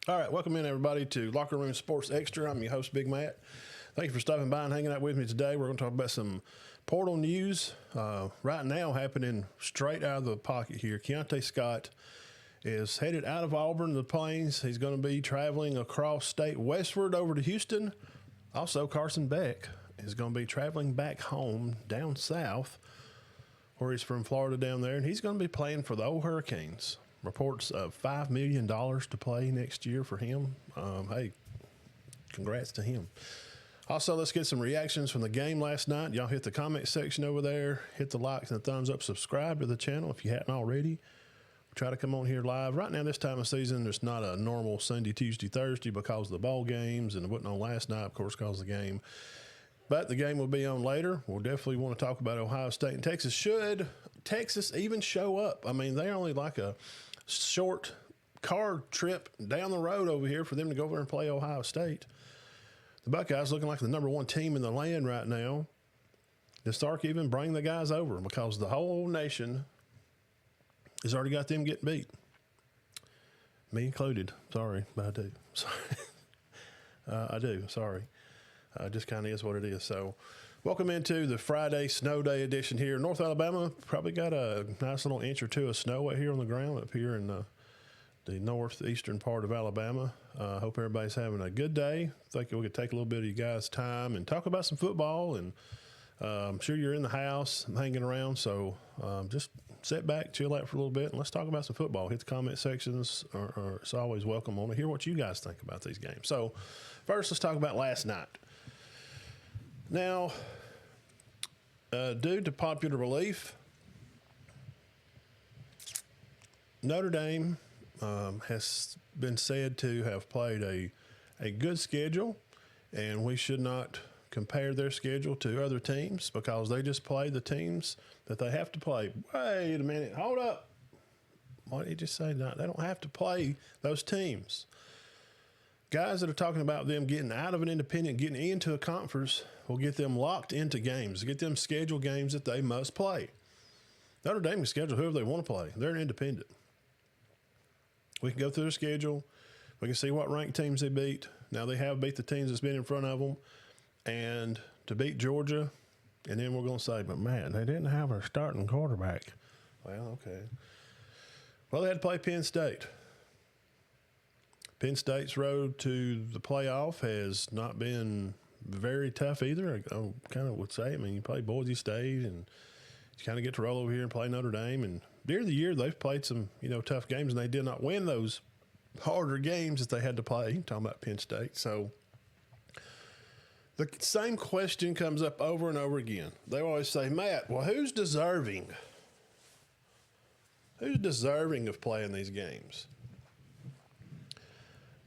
All right, welcome in everybody to Locker Room Sports Extra. I'm your host, Big Matt. Thank you for stopping by and hanging out with me today. We're going to talk about some portal news right now happening straight out of the pocket here. Keontae Scott is headed out of Auburn to the Plains. He's going to be traveling across state westward over to Houston. Also, Carson Beck is going to be traveling back home down south where he's from Florida down there, and he's going to be playing for the old Hurricanes. Reports of $5 million to play next year for him. Hey, congrats to him. Also, let's get some reactions from the game last night. Y'all hit the comment section over there. Hit the likes and the thumbs up. Subscribe to the channel if you hadn't already. We'll try to come on here live. Right now, this time of season, there's not a normal Sunday, Tuesday, Thursday because of the bowl games, and it wasn't on last night, of course, because of the game. But the game will be on later. We'll definitely want to talk about Ohio State and Texas. Should Texas even show up? I mean, they're only like a short car trip down the road over here for them to go over and play Ohio State. The Buckeyes looking like the #1 team in the land right now. Does Stark even bring the guys over? Because the whole nation has already got them getting beat. Me included. Sorry, but I do. Sorry. I do. Sorry. Just kind of is what it is. So welcome into the Friday snow day edition here. North Alabama probably got a nice little inch or two of snow out here on the ground up here in the northeastern part of Alabama. Hope everybody's having a good day. Think we could take a little bit of you guys' time and talk about some football. And I'm sure you're in the house and hanging around. So just sit back, chill out for a little bit, and let's talk about some football. Hit the comment sections. It's always welcome. I want to hear what you guys think about these games. So first, let's talk about last night. Now, due to popular belief, Notre Dame has been said to have played a good schedule, and we should not compare their schedule to other teams because they just play the teams that they have to play. Wait a minute, hold up. Why did you just say that? They don't have to play those teams. Guys that are talking about them getting out of an independent, getting into a conference, will get them locked into games, get them scheduled games that they must play. Notre Dame can schedule whoever they want to play. They're an independent. We can go through their schedule. We can see what ranked teams they beat. Now, they have beat the teams that's been in front of them. And to beat Georgia, and then we're going to say, but man, they didn't have a starting quarterback. Well, okay. Well, they had to play Penn State. Penn State's road to the playoff has not been very tough either. I kind of would say. I mean, you play Boise State, and you kind of get to roll over here and play Notre Dame. And during the year, they've played some, tough games, and they did not win those harder games that they had to play. I'm talking about Penn State. So the same question comes up over and over again. They always say, Matt, well, who's deserving? Who's deserving of playing these games?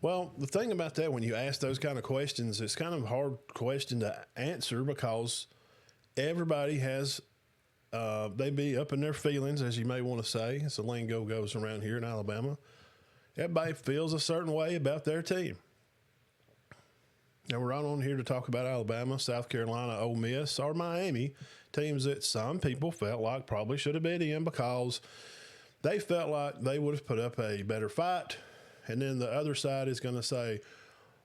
Well, the thing about that, when you ask those kind of questions, it's kind of a hard question to answer because everybody has, they be up in their feelings, as you may want to say. It's the lingo goes around here in Alabama. Everybody feels a certain way about their team. Now, we're not on here to talk about Alabama, South Carolina, Ole Miss, or Miami, teams that some people felt like probably should have been in because they felt like they would have put up a better fight. And then the other side is going to say,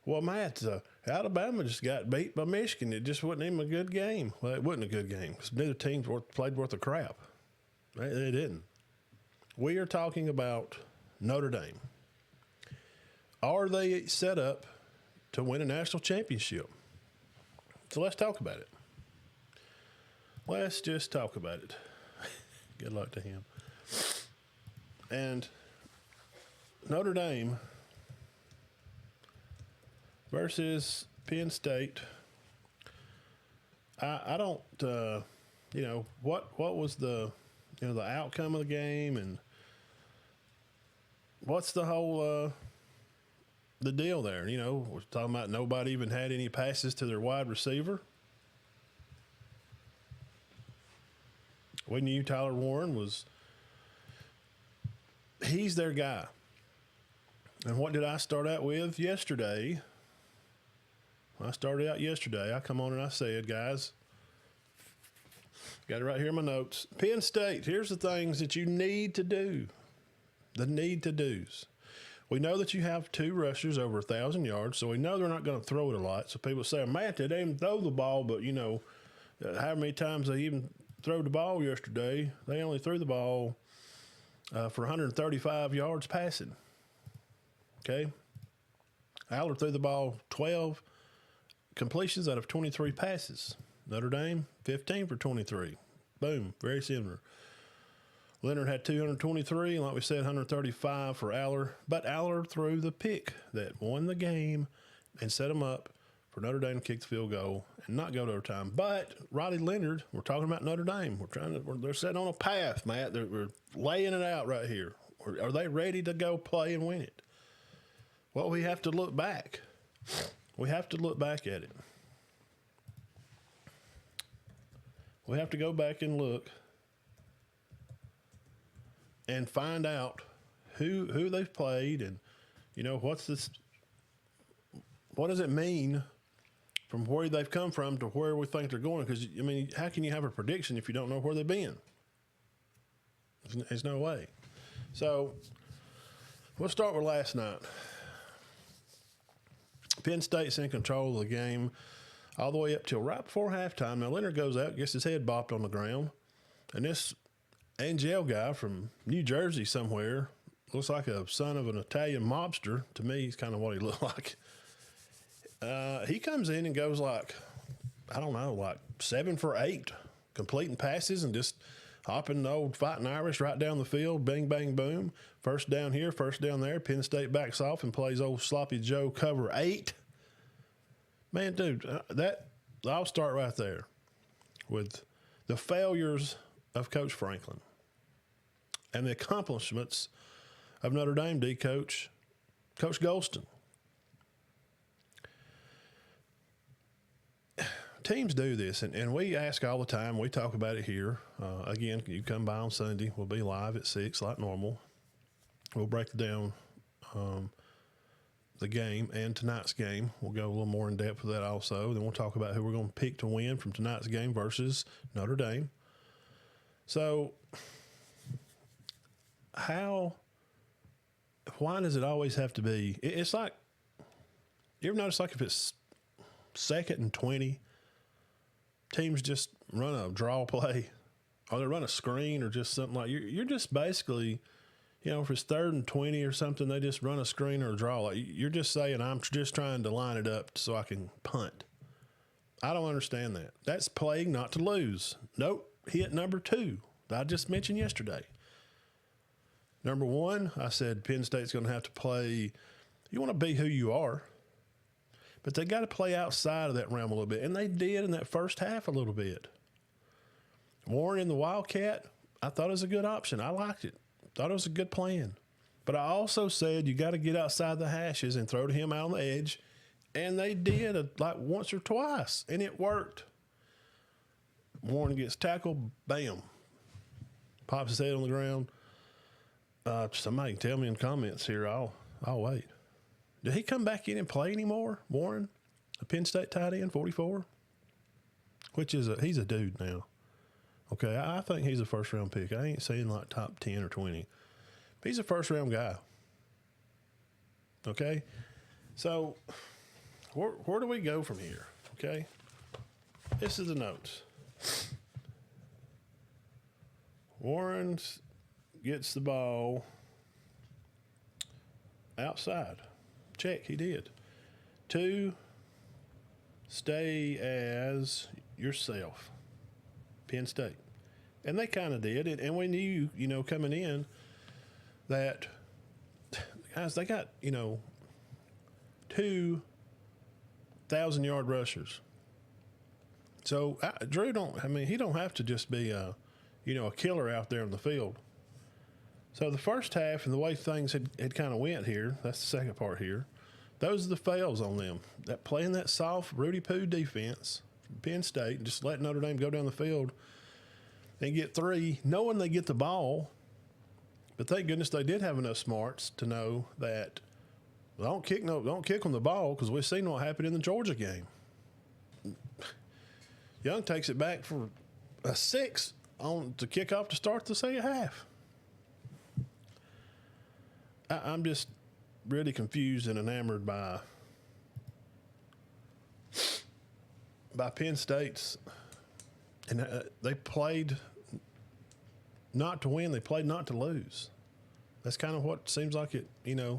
well, Matt, Alabama just got beat by Michigan. It just wasn't even a good game. Well, it wasn't a good game because neither team played worth of crap. They didn't. We are talking about Notre Dame. Are they set up to win a national championship? So let's talk about it. Let's just talk about it. Good luck to him. And Notre Dame versus Penn State. I don't, what was the outcome of the game, and what's the whole the deal there? We're talking about nobody even had any passes to their wide receiver. We knew Tyler Warren he's their guy. And what did I start out with yesterday? When I started out yesterday, I come on and I said, guys, got it right here in my notes. Penn State, here's the things that you need to do. The need to do's. We know that you have 2 rushers over 1,000 yards, so we know they're not going to throw it a lot. So people say, Matt, they didn't even throw the ball, but, how many times they even threw the ball yesterday? They only threw the ball for 135 yards passing. Okay? Aller threw the ball 12 completions out of 23 passes. Notre Dame, 15 for 23. Boom, very similar. Leonard had 223, and like we said, 135 for Aller. But Aller threw the pick that won the game and set them up for Notre Dame to kick the field goal and not go to overtime. But Riley Leonard, we're talking about Notre Dame. They're setting on a path, Matt. We're laying it out right here. Are they ready to go play and win it? Well, we have to look back. We have to look back at it. We have to go back and look and find out who they've played and, what does it mean from where they've come from to where we think they're going? Because, how can you have a prediction if you don't know where they've been? There's no way. So we'll start with last night. Penn State's in control of the game all the way up till right before halftime. Now, Leonard goes out, gets his head bopped on the ground, and this Angel guy from New Jersey somewhere, looks like a son of an Italian mobster. To me, he's kind of what he looked like. He comes in and goes like 7 for 8, completing passes and just hopping the old fighting Irish right down the field. Bing, bang, boom. First down here, first down there. Penn State backs off and plays old Sloppy Joe cover 8. Man, dude, I'll start right there with the failures of Coach Franklin and the accomplishments of Notre Dame D coach, Coach Golston. Teams do this, and we ask all the time. We talk about it here. Again, you come by on Sunday. We'll be live at 6 like normal. We'll break down the game and tonight's game. We'll go a little more in depth with that also. Then we'll talk about who we're going to pick to win from tonight's game versus Notre Dame. So why does it always have to be? It's like, you ever notice like if it's 2nd and 20, teams just run a draw play or they run a screen or just something like you're just basically, if it's 3rd and 20 or something, they just run a screen or a draw. Like you're just saying, I'm just trying to line it up so I can punt. I don't understand that. That's playing not to lose. Nope. Hit number 2 that I just mentioned yesterday. Number 1, I said Penn State's going to have to play. You want to be who you are, but they got to play outside of that realm a little bit. And they did in that first half a little bit. Warren in the Wildcat, I thought it was a good option. I liked it. Thought it was a good plan. But I also said you got to get outside the hashes and throw to him out on the edge. And they did like once or twice, and it worked. Warren gets tackled, bam. Pops his head on the ground. Somebody can tell me in comments here. I'll wait. Did he come back in and play anymore, Warren? A Penn State tight end, 44? He's a dude now. Okay, I think he's a first-round pick. I ain't saying like top 10 or 20. But he's a first-round guy. Okay? So, where do we go from here? Okay? This is the notes. Warren gets the ball outside. Check, he did. 2, stay as yourself. Penn State. And they kind of did. And we knew, coming in that, guys, they got, 2 1,000-yard rushers. So Drew he don't have to just be a killer out there in the field. So the first half and the way things had kind of went here, that's the second part here, those are the fails on them. That playing that soft Rudy Poo defense from Penn State, just letting Notre Dame go down the field and get 3, knowing they get the ball. But thank goodness they did have enough smarts to know that don't kick them the ball, because we've seen what happened in the Georgia game. Young takes it back for a 6 to kick off to start the second half. I'm just really confused and enamored by Penn State's, and they played not to win. They played not to lose. That's kind of what seems like it.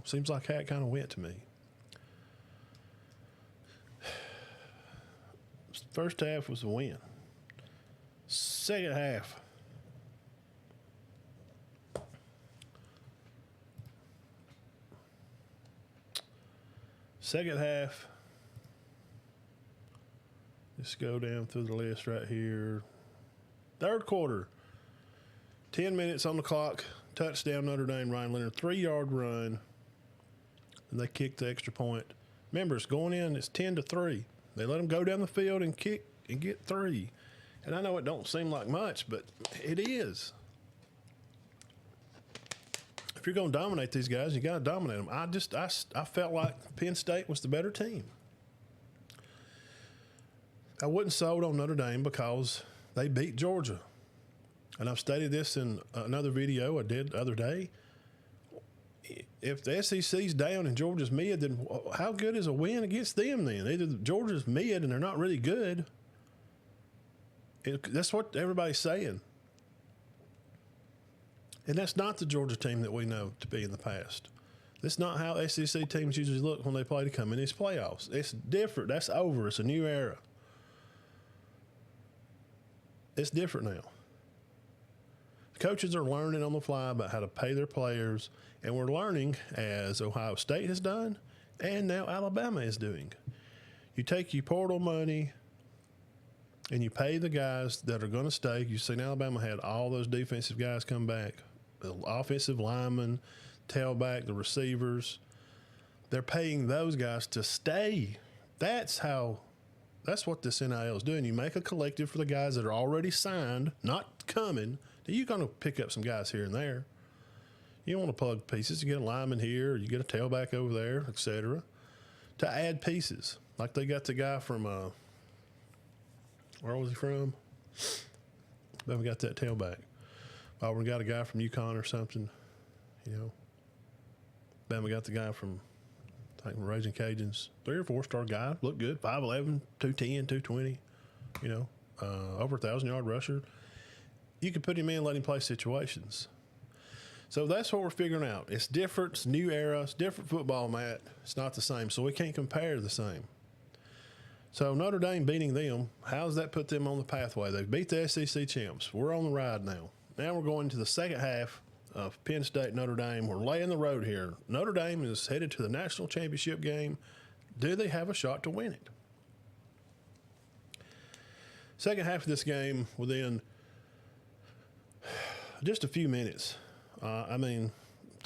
Seems like how it kind of went to me. First half was a win. Second half, just go down through the list right here. Third quarter, 10 minutes on the clock, touchdown Notre Dame, Ryan Leonard, 3-yard run, and they kicked the extra point. Remember, it's going in, it's 10-3. They let them go down the field and kick and get 3. And I know it don't seem like much, but it is. If you're going to dominate these guys, you got to dominate them. I felt like Penn State was the better team. I wasn't sold on Notre Dame because they beat Georgia. And I've stated this in another video I did the other day. If the SEC's down and Georgia's mid, then how good is a win against them then? Either Georgia's mid and they're not really good. That's what everybody's saying. And that's not the Georgia team that we know to be in the past. That's not how SEC teams usually look when they play to come in these playoffs. It's different. That's over. It's a new era. It's different now. Coaches are learning on the fly about how to pay their players, and we're learning as Ohio State has done and now Alabama is doing. You take your portal money and you pay the guys that are going to stay. You've seen Alabama had all those defensive guys come back, the offensive linemen, tailback, the receivers. They're paying those guys to stay. That's what this NIL is doing. You make a collective for the guys that are already signed, not coming. You're going to pick up some guys here and there. You don't want to plug pieces. You get a lineman here, or you get a tailback over there, etc. To add pieces. Like they got the guy from, where was he from? Then we got that tailback. Auburn got a guy from UConn or something, Then we got the guy from, I think, Raging Cajuns. 3 or 4-star guy. Looked good. 5'11", 210, 220. Over 1,000-yard rusher. You can put him in, let him play situations. So that's what we're figuring out. It's different. It's new era. It's different football, Matt. It's not the same. So we can't compare the same. So Notre Dame beating them, how does that put them on the pathway? They beat the SEC champs. We're on the ride now. Now we're going to the second half of Penn State, Notre Dame. We're laying the road here. Notre Dame is headed to the national championship game. Do they have a shot to win it? Second half of this game, within just a few minutes, 3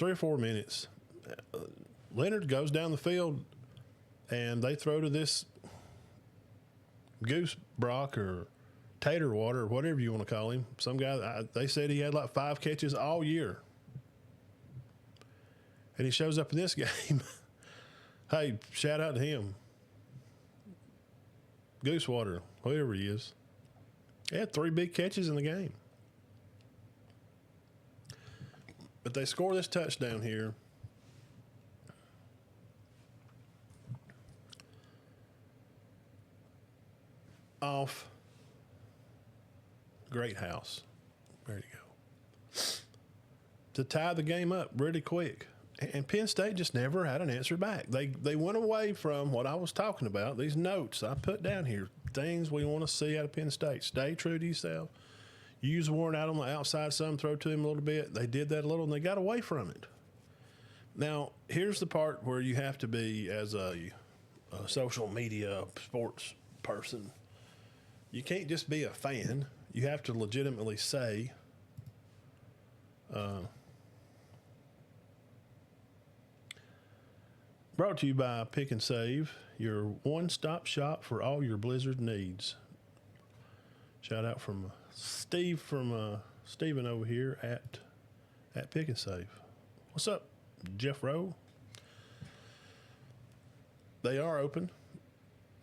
or 4 minutes, Leonard goes down the field and they throw to this Goose Brock or Tater Water or whatever you want to call him. Some guy, they said he had like 5 catches all year. And he shows up in this game. Hey, shout out to him. Goose Water, whoever he is. He had 3 big catches in the game. But they score this touchdown here. Off Great House. There you go. To tie the game up really quick. And Penn State just never had an answer back. They went away from what I was talking about, these notes I put down here, things we want to see out of Penn State. Stay true to yourself. Use Warren out on the outside some, throw to him a little bit. They did that a little, and they got away from it. Now, here's the part where you have to be, as a social media sports person, you can't just be a fan. You have to legitimately say, brought to you by Pick and Save, your one-stop shop for all your Blizzard needs. Shout out from Steven over here at Pick and Save. What's up, Jeff Rowe? They are open.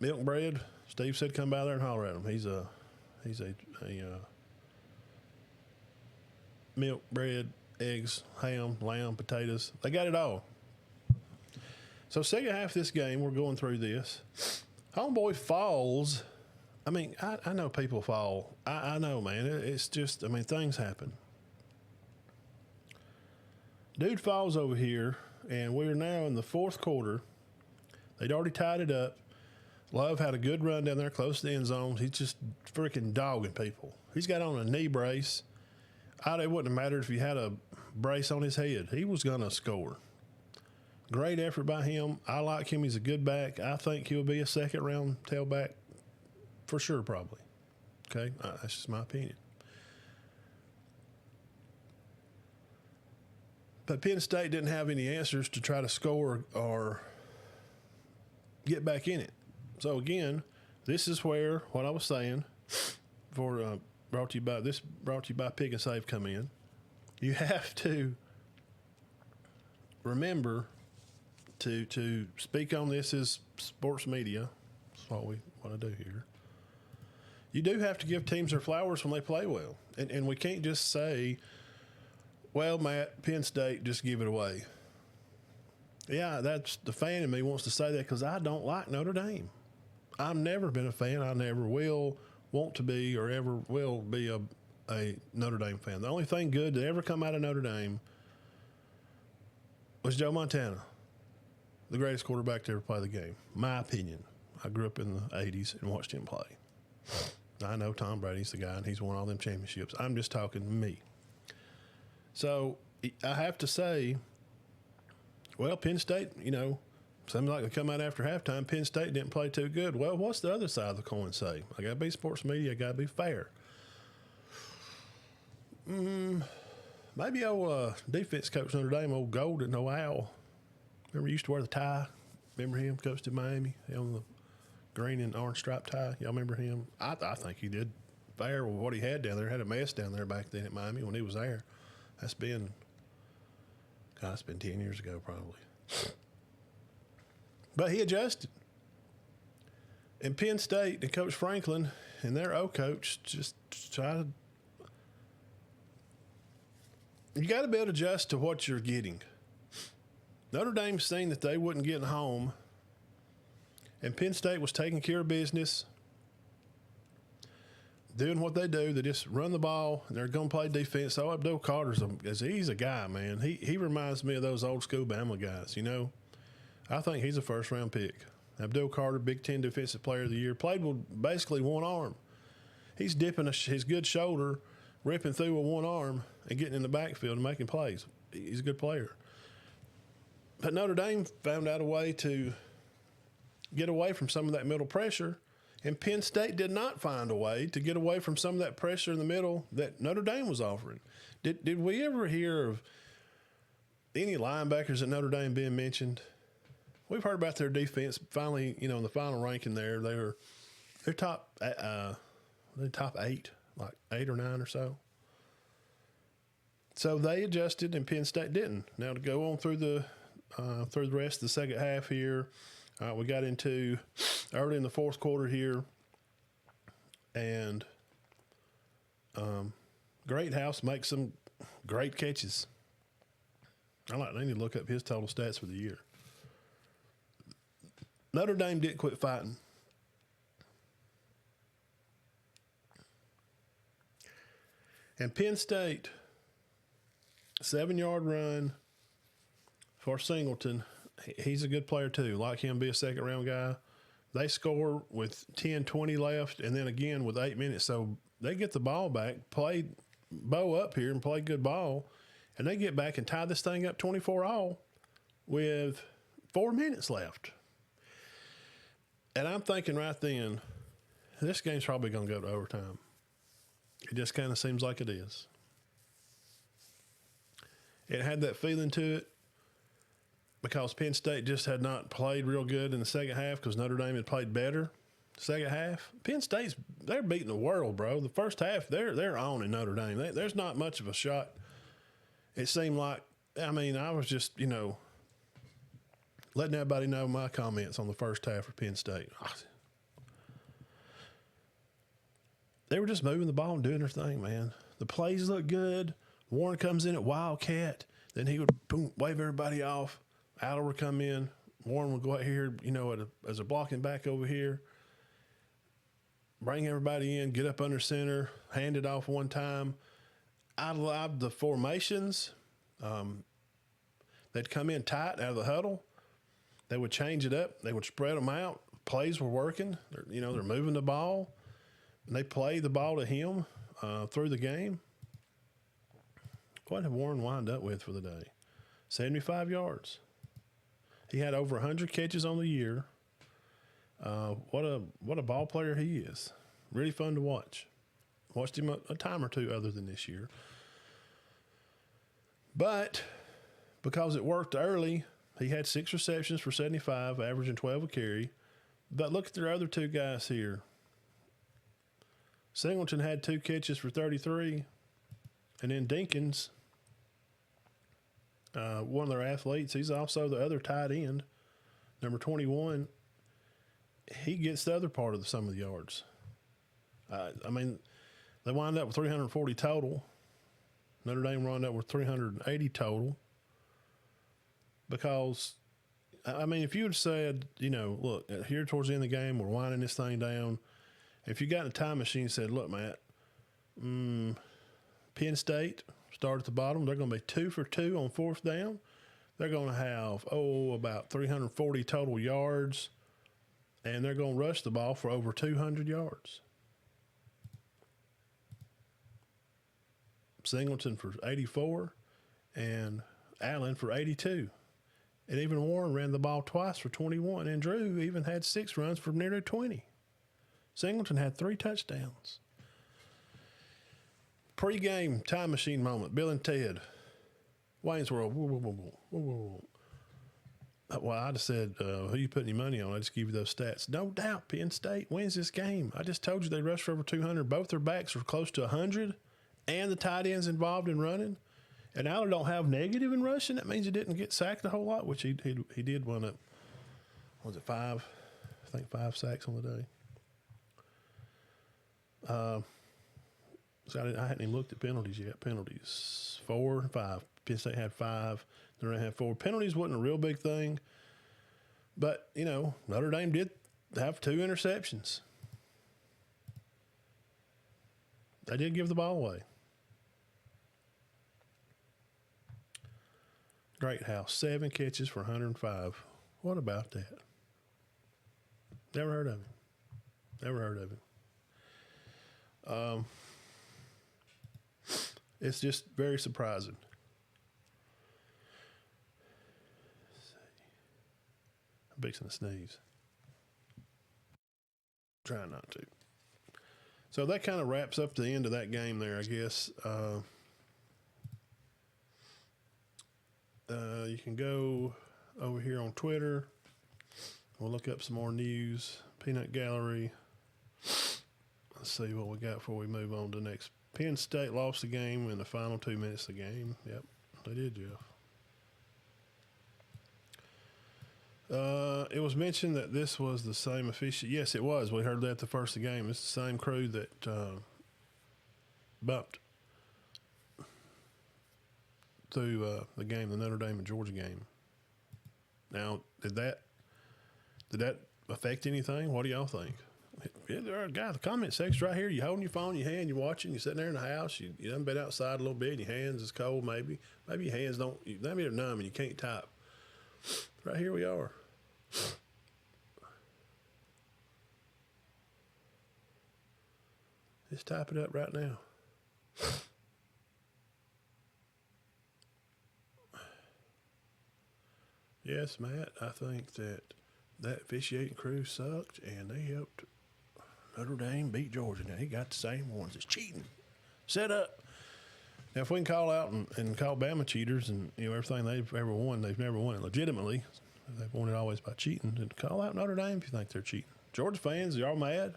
Milk and bread. Steve said come by there and holler at him. He's a milk, bread, eggs, ham, lamb, potatoes. They got it all. So second half of this game, we're going through this. Homeboy falls. I mean, I know people fall. I know, man. It's just, I mean, things happen. Dude falls over here, and we're now in the fourth quarter. They'd already tied it up. Love had a good run down there close to the end zone. He's just freaking dogging people. He's got on a knee brace. It wouldn't have mattered if he had a brace on his head. He was going to score. Great effort by him. I like him. He's a good back. I think he'll be a second-round tailback for sure, probably. Okay? That's just my opinion. But Penn State didn't have any answers to try to score or get back in it. So, again, this is where what I was saying for brought to you by Pick and Save come in. You have to remember to speak on this as sports media. That's what we want to do here. You do have to give teams their flowers when they play well. And we can't just say, well, Matt, Penn State, just give it away. Yeah, that's the fan in me wants to say that because I don't like Notre Dame. I've never been a fan. I never will want to be or ever will be a Notre Dame fan. The only thing good to ever come out of Notre Dame was Joe Montana, the greatest quarterback to ever play the game. My opinion. I grew up in the 80s and watched him play. I know Tom Brady's the guy, and he's won all them championships. I'm just talking me. So I have to say, well, Penn State, seems like they come out after halftime. Penn State didn't play too good. Well, what's the other side of the coin say? I got to be sports media. I got to be fair. Maybe old defense coach Notre Dame, old Golden, old Owl. Remember he used to wear the tie? Remember him? Coached in Miami. He on the green and orange striped tie. Y'all remember him? I think he did fair with what he had down there. Had a mess down there back then at Miami when he was there. It's been 10 years ago probably. But he adjusted. And Penn State and Coach Franklin and their O-coach just try to – you got to be able to adjust to what you're getting. Notre Dame seen that they wouldn't get home, and Penn State was taking care of business, doing what they do. They just run the ball, and they're going to play defense. So Abdul Carter's he's a guy, man. He reminds me of those old school Bama guys, I think he's a first-round pick. Abdul Carter, Big Ten Defensive Player of the Year, played with basically one arm. He's dipping his good shoulder, ripping through with one arm, and getting in the backfield and making plays. He's a good player. But Notre Dame found out a way to get away from some of that middle pressure, and Penn State did not find a way to get away from some of that pressure in the middle that Notre Dame was offering. Did we ever hear of any linebackers at Notre Dame being mentioned? We've heard about their defense. Finally, in the final ranking there, they're top 8, like 8 or 9 or so. So they adjusted, and Penn State didn't. Now to go on through the rest of the second half here, we got into early in the fourth quarter here, and Greathouse makes some great catches. I need to look up his total stats for the year. Notre Dame didn't quit fighting. And Penn State, 7-yard run for Singleton. He's a good player too. Like him, be a second-round guy. They score with 10-20 left, and then again with 8 minutes. So they get the ball back, play bow up here and play good ball, and they get back and tie this thing up 24-all with 4 minutes left. And I'm thinking right then, this game's probably going to go to overtime. It just kind of seems like it is. It had that feeling to it because Penn State just had not played real good in the second half because Notre Dame had played better second half. Penn State's, they're beating the world, bro. The first half, they're on in Notre Dame. There's not much of a shot. It seemed like, I was just, letting everybody know my comments on the first half for Penn State. They were just moving the ball and doing their thing, man. The plays look good. Warren comes in at Wildcat. Then he would, boom, wave everybody off. Aller would come in, Warren will go out here, as a blocking back over here, bring everybody in, get up under center, hand it off one time. I love the formations. They'd come in tight out of the huddle. They would change it up. They would spread them out. Plays were working. They're moving the ball. And they play the ball to him through the game. What did Warren wind up with for the day? 75 yards. He had over 100 catches on the year. What a ball player he is. Really fun to watch. Watched him a time or two other than this year. But because it worked early, he had 6 receptions for 75, averaging 12 a carry. But look at their other 2 guys here. Singleton had 2 catches for 33. And then Dinkins, one of their athletes, he's also the other tight end, number 21. He gets the other part of some of the yards. They wind up with 340 total. Notre Dame wound up with 380 total. Because, if you had said, look, here towards the end of the game, we're winding this thing down. If you got in a time machine and said, look, Matt, Penn State start at the bottom. They're going to be 2 for 2 on 4th down. They're going to have, about 340 total yards. And they're going to rush the ball for over 200 yards. Singleton for 84 and Allen for 82. And even Warren ran the ball twice for 21. And Drew even had 6 runs for nearly 20. Singleton had 3 touchdowns. Pre-game time machine moment. Bill and Ted. Wayne's World. Well, I just said, who you putting your money on? I just give you those stats. No doubt Penn State wins this game. I just told you they rushed for over 200. Both their backs are close to 100. And the tight ends involved in running. And Aller don't have negative in rushing. That means he didn't get sacked a whole lot, which he did one up, was it 5? I think 5 sacks on the day. So I hadn't even looked at penalties yet. Penalties, 4 and 5. Penn State had 5. Notre Dame had 4. Penalties wasn't a real big thing. But, Notre Dame did have 2 interceptions. They did give the ball away. Great House, 7 catches for 105. What about that? Never heard of him. It's just very surprising. I'm fixing to sneeze. Trying not to. So that kind of wraps up the end of that game there, I guess. You can go over here on Twitter. We'll look up some more news. Peanut Gallery. Let's see what we got before we move on to the next. Penn State lost the game in the final 2 minutes of the game. Yep, they did, Jeff. It was mentioned that this was the same official. Yes, it was. We heard that the first of the game. It's the same crew that bumped through the game, the Notre Dame and Georgia game. Now, did that affect anything? What do y'all think? Yeah, guy, the comment section right here. You holding your phone in your hand, you're watching, you're sitting there in the house, you done been outside a little bit, your hands is cold maybe. Maybe your hands maybe they're numb and you can't type. Right here we are. Just type it up right now. Yes, Matt, I think that officiating crew sucked, and they helped Notre Dame beat Georgia. Now, he got the same ones. It's cheating. Set up. Now, if we can call out and call Bama cheaters and, everything they've ever won, they've never won it legitimately. They've won it always by cheating. And call out Notre Dame if you think they're cheating. Georgia fans, y'all mad?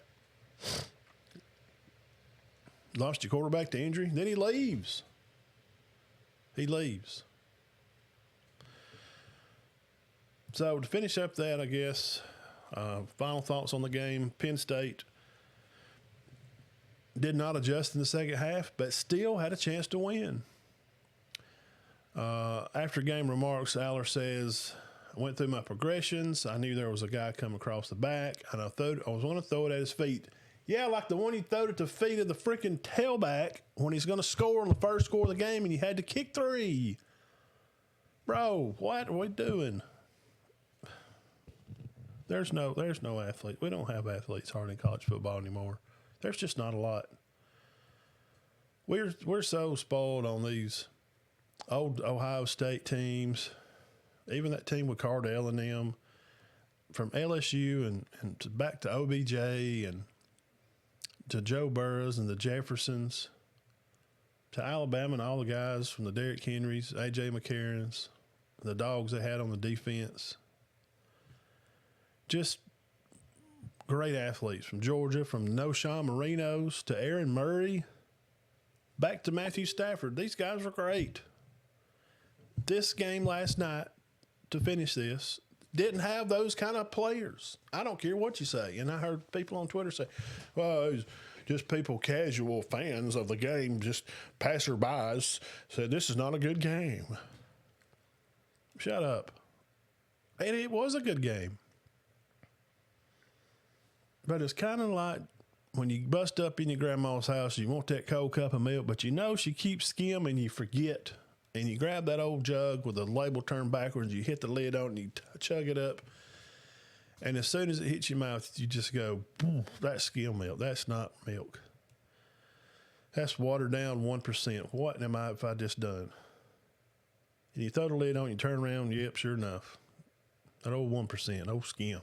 Lost your quarterback to injury. Then he leaves. So to finish up that, I guess, final thoughts on the game. Penn State did not adjust in the second half, but still had a chance to win. After game remarks, Aller says, I went through my progressions. I knew there was a guy coming across the back, and I was going to throw it at his feet. Yeah, like the one he throwed at the feet of the freaking tailback when he's going to score on the first score of the game, and you had to kick 3. Bro, what are we doing? There's no athlete. We don't have athletes hardly in college football anymore. There's just not a lot. We're so spoiled on these old Ohio State teams, even that team with Cardell and them, from LSU and back to OBJ and to Joe Burrows and the Jeffersons, to Alabama and all the guys from the Derrick Henrys, A.J. McCarrons, the dogs they had on the defense. Just great athletes from Georgia, from Noshawn Marinos to Aaron Murray, back to Matthew Stafford. These guys were great. This game last night, to finish this, didn't have those kind of players. I don't care what you say. And I heard people on Twitter say, well, it's just people, casual fans of the game, just passerbys, said this is not a good game. Shut up. And it was a good game. But it's kind of like when you bust up in your grandma's house, you want that cold cup of milk, but you know she keeps skim and you forget. And you grab that old jug with the label turned backwards, you hit the lid on it, and you chug it up. And as soon as it hits your mouth, you just go, that's skim milk. That's not milk. That's watered down 1%. What am I if I just done? And you throw the lid on, you turn around, yep, sure enough. That old 1%, old skim.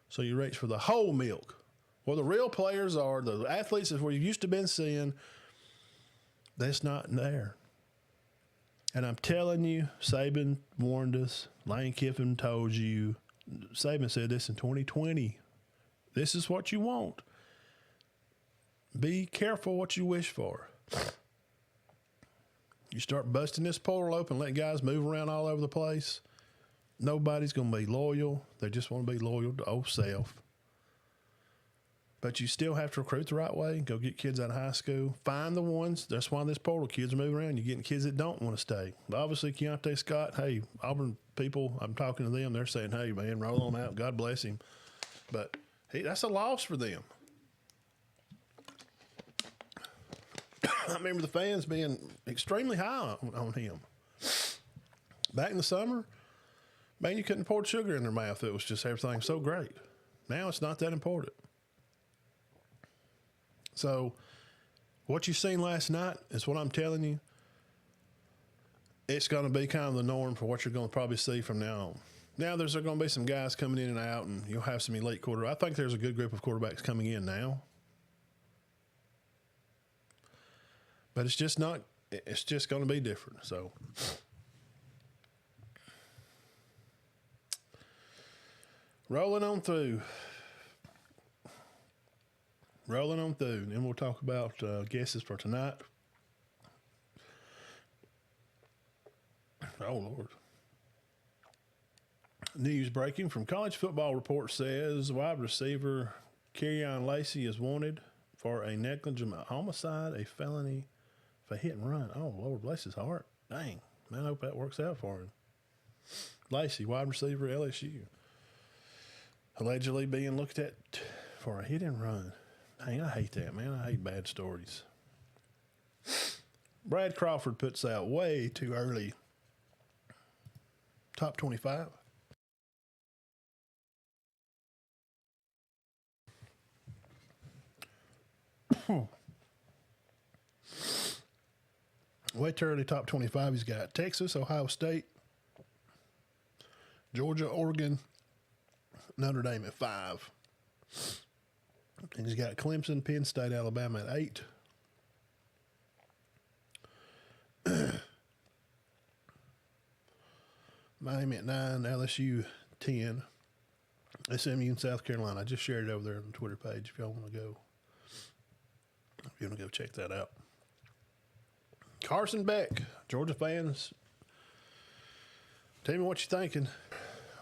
So you reach for the whole milk. Where the real players are, the athletes is where you used to been seeing, that's not there. And I'm telling you, Saban warned us. Lane Kiffin told you. Saban said this in 2020. This is what you want. Be careful what you wish for. You start busting this portal open, letting guys move around all over the place. Nobody's going to be loyal. They just want to be loyal to old self. But you still have to recruit the right way. Go get kids out of high school. Find the ones. That's why this portal kids are moving around. You're getting kids that don't want to stay. But obviously, Keontae Scott, hey, Auburn people, I'm talking to them. They're saying, hey, man, roll on out. God bless him. But that's a loss for them. I remember the fans being extremely high on him. Back in the summer, man, you couldn't pour sugar in their mouth. It was just everything so great. Now it's not that important. So what you seen last night is what I'm telling you. It's going to be kind of the norm for what you're going to probably see from now on. Now there's going to be some guys coming in and out, and you'll have some elite quarterbacks. I think there's a good group of quarterbacks coming in now. But it's just not – it's just going to be different. So rolling on through. Then we'll talk about guesses for tonight. Oh, Lord. News breaking from College Football Report says wide receiver Kerryon Lacey is wanted for a negligent homicide, a felony for hit and run. Oh, Lord, bless his heart. Dang. Man, I hope that works out for him. Lacey, wide receiver, LSU. Allegedly being looked at for a hit and run. Dang, I hate that, man. I hate bad stories. Brad Crawford puts out way too early. Top 25. Way too early, top 25. He's got Texas, Ohio State, Georgia, Oregon, Notre Dame at 5. And he's got Clemson, Penn State, Alabama at 8. Miami at 9, LSU 10, SMU and South Carolina. I just shared it over there on the Twitter page if y'all want to go. If you want to go check that out. Carson Beck, Georgia fans, tell me what you're thinking.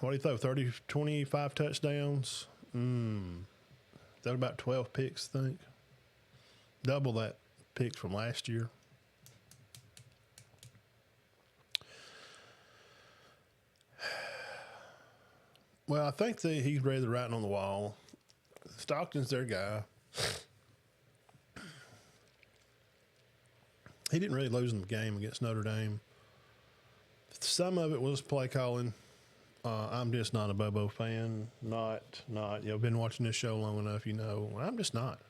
What do you throw? 30, 25 touchdowns? That about 12 picks, I think. Double that picks from last year. Well, I think that he's read the writing on the wall. Stockton's their guy. He didn't really lose in the game against Notre Dame. Some of it was play calling. I'm just not a Bobo fan. Not. Been watching this show long enough, I'm just not.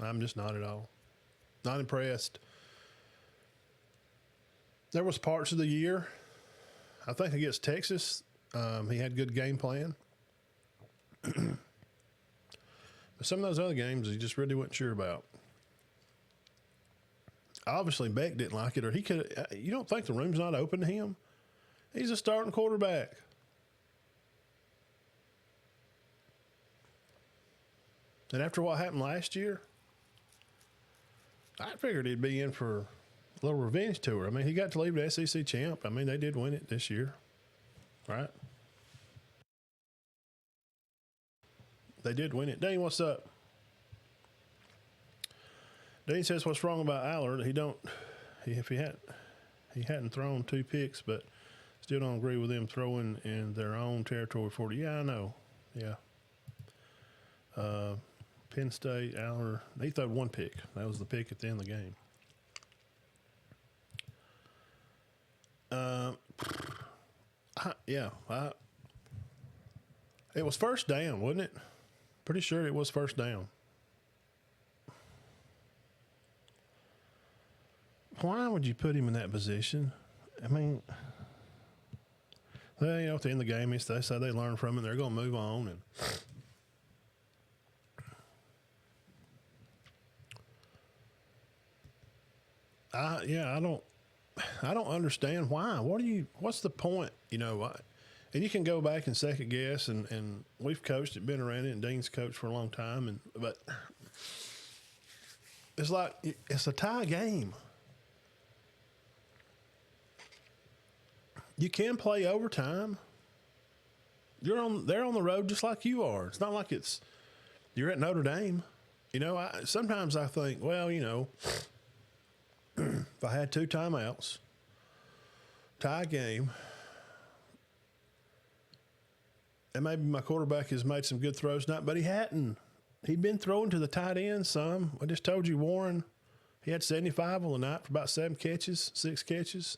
I'm just not at all. Not impressed. There was parts of the year, I think against Texas, he had good game plan. But some of those other games, he just really wasn't sure about. Obviously, Beck didn't like it, or he could. You don't think the room's not open to him? He's a starting quarterback. And after what happened last year, I figured he'd be in for a little revenge tour. I mean, he got to leave the SEC champ. I mean, they did win it this year, right? They did win it. Dane, what's up? Dean says, "What's wrong about Allard? He hadn't thrown 2 picks, but still don't agree with them throwing in their own territory 40. Yeah, I know. Yeah. Penn State, Allard, he threw 1 pick. That was the pick at the end of the game. It was first down, wasn't it? Pretty sure it was first down. Why would you put him in that position? I mean, well, at the end of the game, they say they learn from it. They're going to move on. And I don't understand why. What's the point? And you can go back and second guess. And we've coached it, been around it, and Dean's coached for a long time. But it's like it's a tie game. You can play overtime. They're on the road just like you are. It's not like you're at Notre Dame. Sometimes I think, well, if I had 2 timeouts, tie game, and maybe my quarterback has made some good throws tonight, but he hadn't. He'd been throwing to the tight end some. I just told you, Warren, he had 75 on the night for about 6 catches.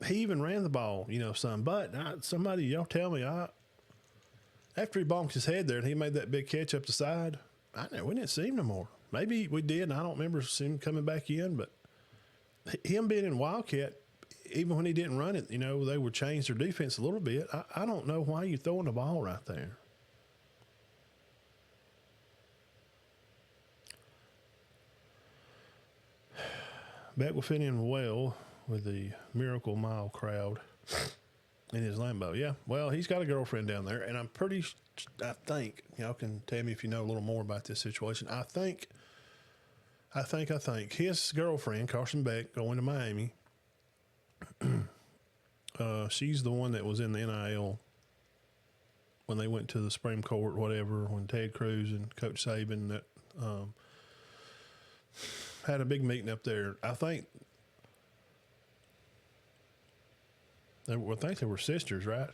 He even ran the ball, some. But somebody, y'all tell me, after he bonked his head there and he made that big catch up the side, we didn't see him no more. Maybe we did, and I don't remember seeing him coming back in. But him being in Wildcat, even when he didn't run it, they would change their defense a little bit. I don't know why you're throwing the ball right there. Beck will fit in well with the Miracle Mile crowd in his Lambo. Yeah, well, he's got a girlfriend down there, and I think, y'all can tell me if you know a little more about this situation. I think his girlfriend, Carson Beck, going to Miami, she's the one that was in the NIL when they went to the Supreme Court, whatever, when Ted Cruz and Coach Saban that had a big meeting up there. I think they were sisters, right?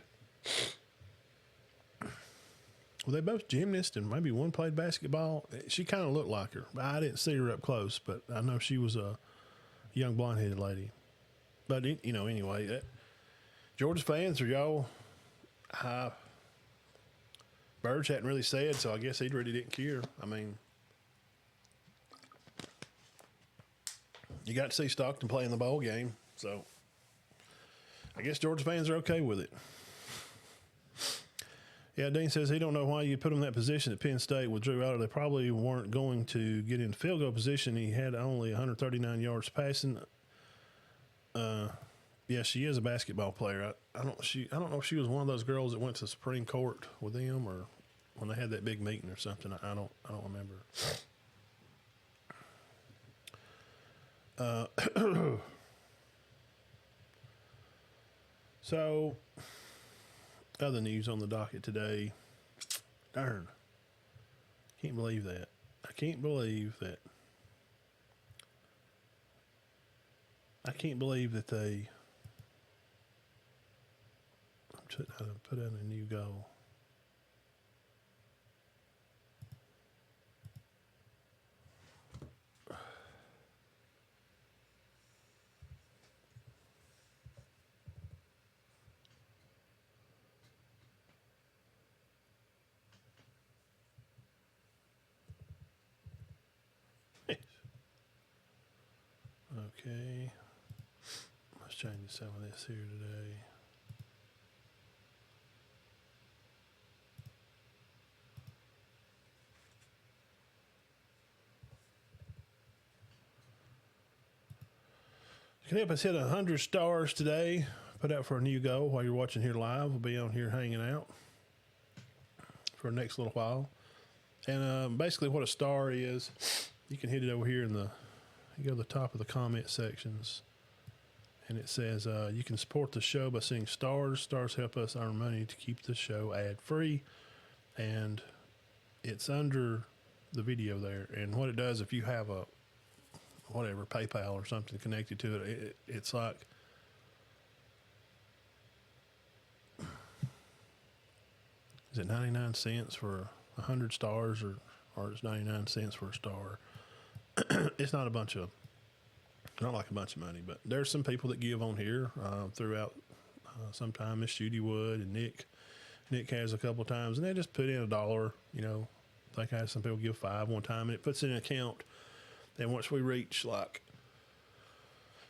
Well, they both gymnasts, and maybe one played basketball. She kind of looked like her. I didn't see her up close, but I know she was a young blonde-headed lady. But, anyway, Georgia fans, are y'all Burge hadn't really said, so I guess he really didn't care. I mean, you got to see Stockton play in the bowl game, so I guess Georgia fans are okay with it. Yeah, Dean says he don't know why you put him in that position at Penn State with Drew Alder. They probably weren't going to get in field goal position. He had only 139 yards passing. Yeah, she is a basketball player. I don't know if she was one of those girls that went to the Supreme Court with them or when they had that big meeting or something. I don't remember. So, other news on the docket today. Darn. Can't believe that. I can't believe that they put in a new goal. Okay. Let's change some of this here today. You can help us hit 100 stars today. Put out for a new goal while you're watching here live. We'll be on here hanging out for the next little while. And basically what a star is, you can hit it over here you go to the top of the comment sections, and it says you can support the show by seeing stars. Stars help us earn money to keep the show ad-free, and it's under the video there. And what it does, if you have a whatever PayPal or something connected to it, it's like is it 99 cents for 100 stars, or it's 99 cents for a star? It's not not like a bunch of money, but there's some people that give on here throughout. Sometime Miss Judy Wood and Nick has a couple of times, and they just put in $1. I think I had some people give $5 one time, and it puts in an account. And once we reach I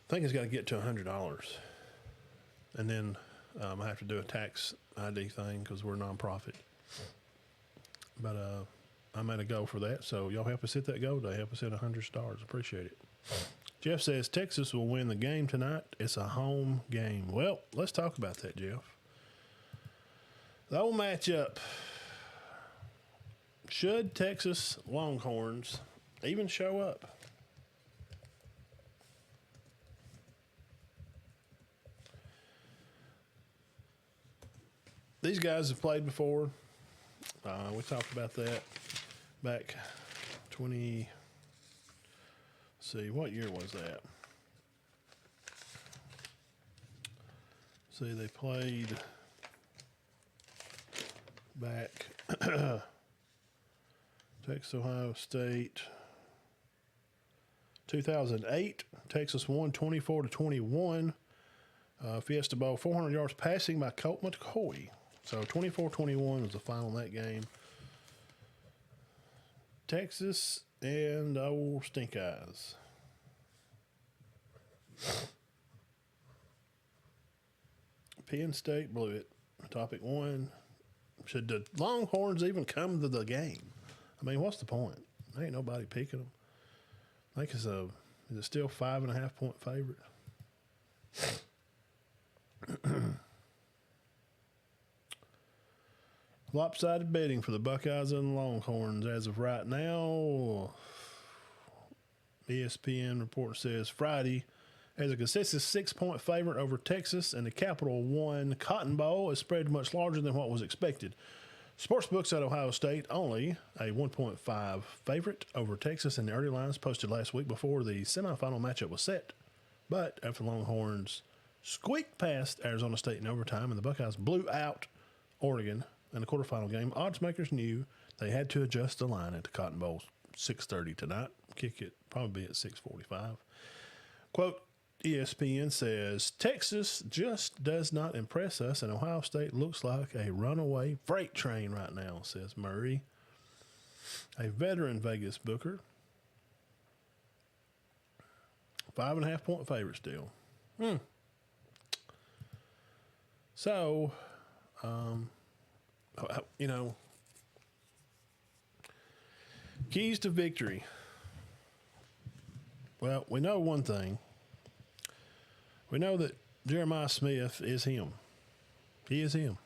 think it's got to get to $100, and then I have to do a tax ID thing because we're a nonprofit. But I'm at a goal for that, so y'all help us hit that goal today. Help us hit 100 stars. Appreciate it. Jeff says Texas will win the game tonight. It's a home game. Well, let's talk about that, Jeff. The old matchup. Should Texas Longhorns even show up? These guys have played before. We talked about that back 20. See, what year was that? See, they played back Texas, Ohio State, 2008. Texas won 24-21. Fiesta Bowl, 400 yards passing by Colt McCoy. So 24-21 was the final in that game. Texas and old Stink Eyes. Penn State blew it. Topic 1. Should the Longhorns even come to the game? I mean, what's the point? There ain't nobody picking them. I think is it still 5.5 point favorite? Lopsided betting for the Buckeyes and the Longhorns as of right now. ESPN report says Friday as a consistent 6-point favorite over Texas, and the Capital One Cotton Bowl is spread much larger than what was expected. Sportsbooks at Ohio State only a 1.5 favorite over Texas in the early lines posted last week before the semifinal matchup was set. But after the Longhorns squeaked past Arizona State in overtime and the Buckeyes blew out Oregon in the quarterfinal game, odds makers knew they had to adjust the line at the Cotton Bowl 6:30 tonight. Kick it probably be at 6:45. Quote, ESPN says, Texas just does not impress us, and Ohio State looks like a runaway freight train right now, says Murray, a veteran Vegas booker. 5.5 point favorite still. So, keys to victory. Well, we know one thing. We know that Jeremiah Smith is him. He is him.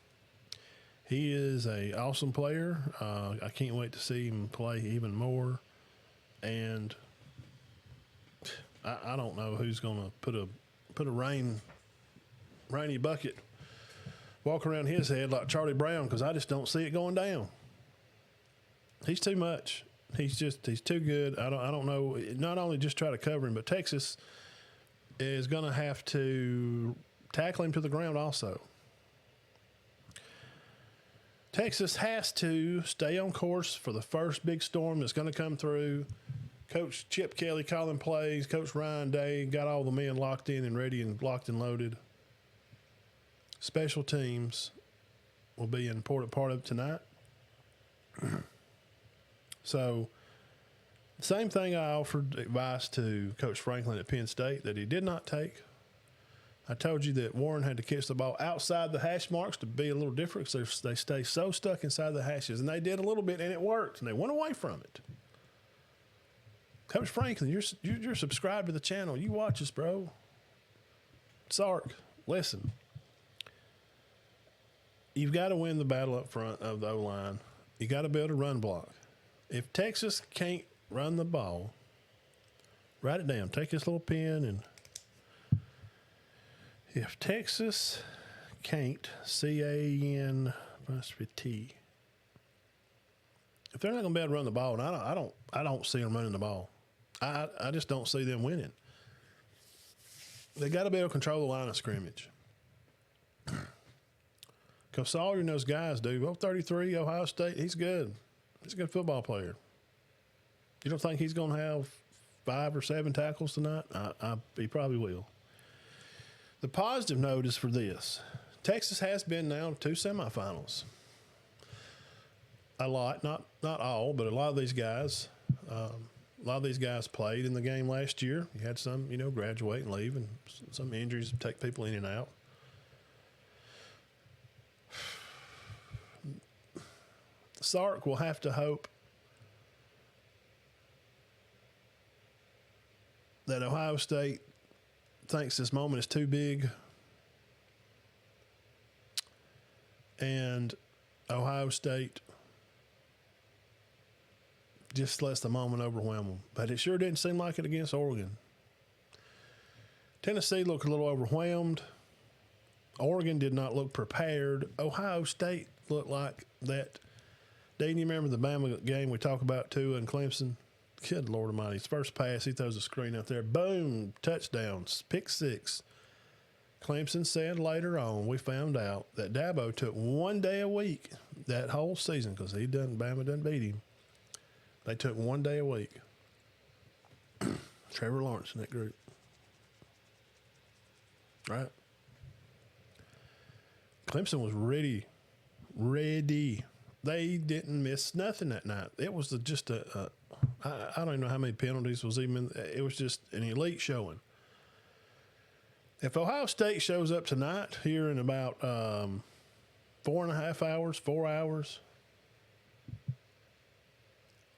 He is an awesome player. I can't wait to see him play even more. And I don't know who's going to put a rainy bucket walk around his head like Charlie Brown, because I just don't see it going down. He's too much. He's too good. I don't know. Not only just try to cover him, but Texas is going to have to tackle him to the ground also. Texas has to stay on course for the first big storm that's going to come through. Coach Chip Kelly calling plays. Coach Ryan Day got all the men locked in and ready and locked and loaded. Special teams will be an important part of it tonight. So, same thing I offered advice to Coach Franklin at Penn State that he did not take. I told you that Warren had to catch the ball outside the hash marks to be a little different because they stay so stuck inside the hashes. And they did a little bit, and it worked, and they went away from it. Coach Franklin, you're subscribed to the channel. You watch us, bro. Sark, listen. You've got to win the battle up front of the O-line. You got to be able to run block. If Texas can't run the ball, write it down. Take this little pen and if Texas can't, C-A-N-T, if they're not going to be able to run the ball, and I don't see them running the ball. I just don't see them winning. They got to be able to control the line of scrimmage. Because Sawyer and those guys do. Well, 33, Ohio State, he's good. He's a good football player. You don't think he's going to have 5 or 7 tackles tonight? He probably will. The positive note is for this. Texas has been now to 2 semifinals. A lot, not all, but a lot of these guys played in the game last year. You had some, graduate and leave, and some injuries take people in and out. Sark will have to hope that Ohio State thinks this moment is too big and Ohio State just lets the moment overwhelm them. But it sure didn't seem like it against Oregon. Tennessee looked a little overwhelmed. Oregon did not look prepared. Ohio State looked like that. Dean, you remember the Bama game we talked about too in Clemson? Good Lord Almighty. His first pass, he throws a screen out there. Boom, touchdowns, pick 6. Clemson said later on, we found out that Dabo took 1 day a week that whole season because Bama didn't beat him. They took 1 day a week. Trevor Lawrence in that group. Right? Clemson was ready. They didn't miss nothing that night. It was I don't even know how many penalties was even. It was just an elite showing. If Ohio State shows up tonight here in about 4.5 hours, 4 hours,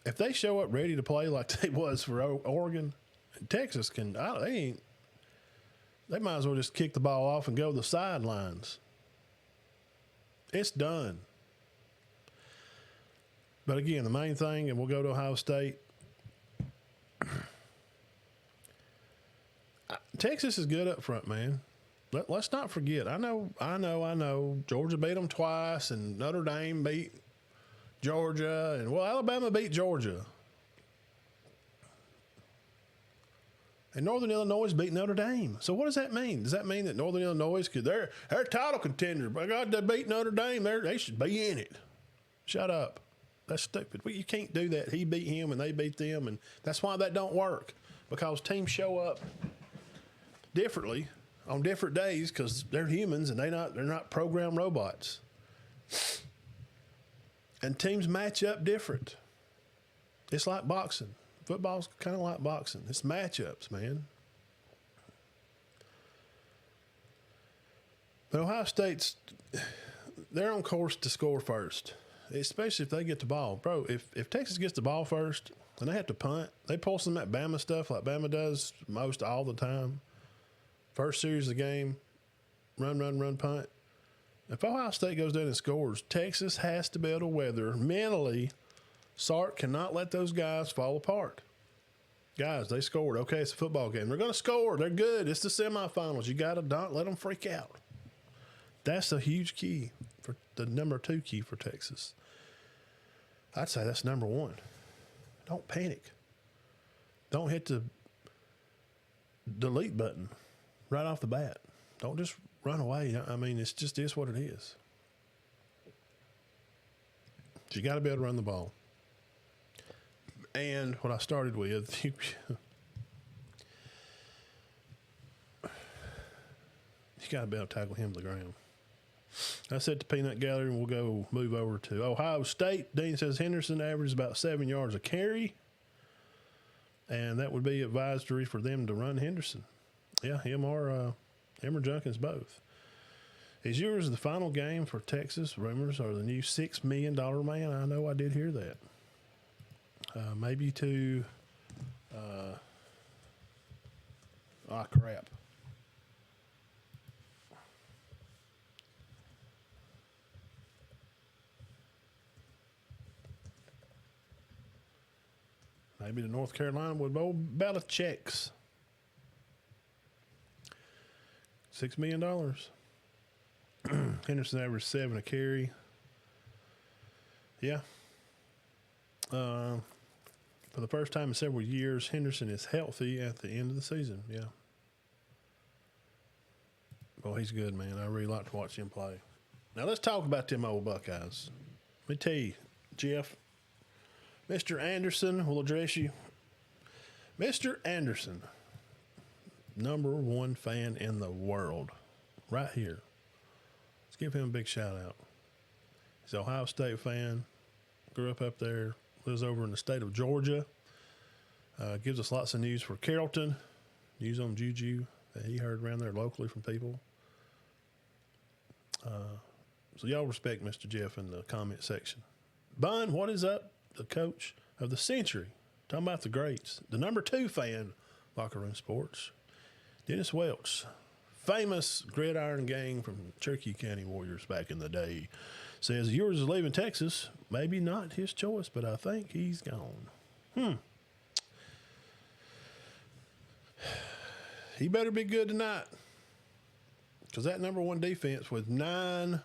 if they show up ready to play like they was for Oregon, Texas they might as well just kick the ball off and go to the sidelines. It's done. But again, the main thing, and we'll go to Ohio State. Texas is good up front, man. Let's not forget. I know. Georgia beat them twice, and Notre Dame beat Georgia, and Alabama beat Georgia. And Northern Illinois beat Notre Dame. So what does that mean? Does that mean that Northern Illinois they're title contenders? By God, they beat Notre Dame. They should be in it. Shut up. That's stupid. You can't do that. He beat him and they beat them, and that's why that don't work. Because teams show up differently on different days because they're humans and they're not programmed robots. And teams match up different. It's like boxing. Football's kind of like boxing. It's matchups, man. But Ohio State's, they're on course to score first, especially if they get the ball. Bro, if Texas gets the ball first and they have to punt, they pull some of that Bama stuff like Bama does most all the time. First series of the game, run, punt. If Ohio State goes down and scores, Texas has to be able to weather mentally. Sark cannot let those guys fall apart. Guys, they scored. Okay, it's a football game. They're going to score. They're good. It's the semifinals. You got to not let them freak out. That's a huge key, for the number 2 key for Texas. I'd say that's number 1. Don't panic. Don't hit the delete button right off the bat. Don't just run away. I mean, it's just is what it is. You got to be able to run the ball. And what I started with, you got to be able to tackle him to the ground. I said to Peanut Gallery, and we'll move over to Ohio State. Dean says Henderson averages about 7 yards a carry, and that would be advisory for them to run Henderson. Yeah, him or Jenkins both. Is yours the final game for Texas? Rumors are the new $6 million man. I know I did hear that. Maybe to, crap. Maybe to North Carolina with old Belichick's. $6 million. Henderson averaged 7 a carry. Yeah. For the first time in several years, Henderson is healthy at the end of the season. Yeah. Well, he's good, man. I really like to watch him play. Now, let's talk about them old Buckeyes. Let me tell you, Jeff, Mr. Anderson will address you. Mr. Anderson, #1 fan in the world, right here. Let's give him a big shout out. He's an Ohio State fan, grew up there, lives over in the state of Georgia. Gives us lots of news for Carrollton, news on Juju that he heard around there locally from people. So y'all respect Mr. Jeff in the comment section. Bun, what is up? The coach of the century. Talking about the greats. The #2 fan, Locker Room Sports. Dennis Welch, famous gridiron gang from Cherokee County Warriors back in the day, says yours is leaving Texas. Maybe not his choice, but I think he's gone. He better be good tonight, because that #1 defense with nine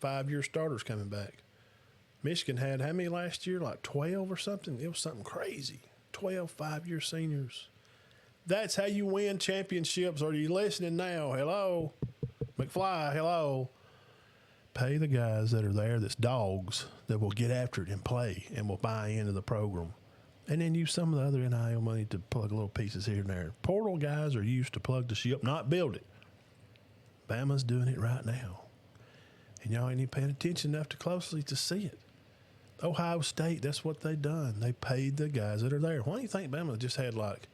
5-year starters coming back. Michigan had how many last year? Like 12 or something? It was something crazy. 12 5-year seniors. That's how you win championships. Are you listening now? Hello? McFly, hello? Pay the guys that are there that's dogs that will get after it and play and will buy into the program. And then use some of the other NIL money to plug little pieces here and there. Portal guys are used to plug the ship, not build it. Bama's doing it right now. And y'all ain't even paying attention enough closely to see it. Ohio State, that's what they done. They paid the guys that are there. Why do you think Bama just had like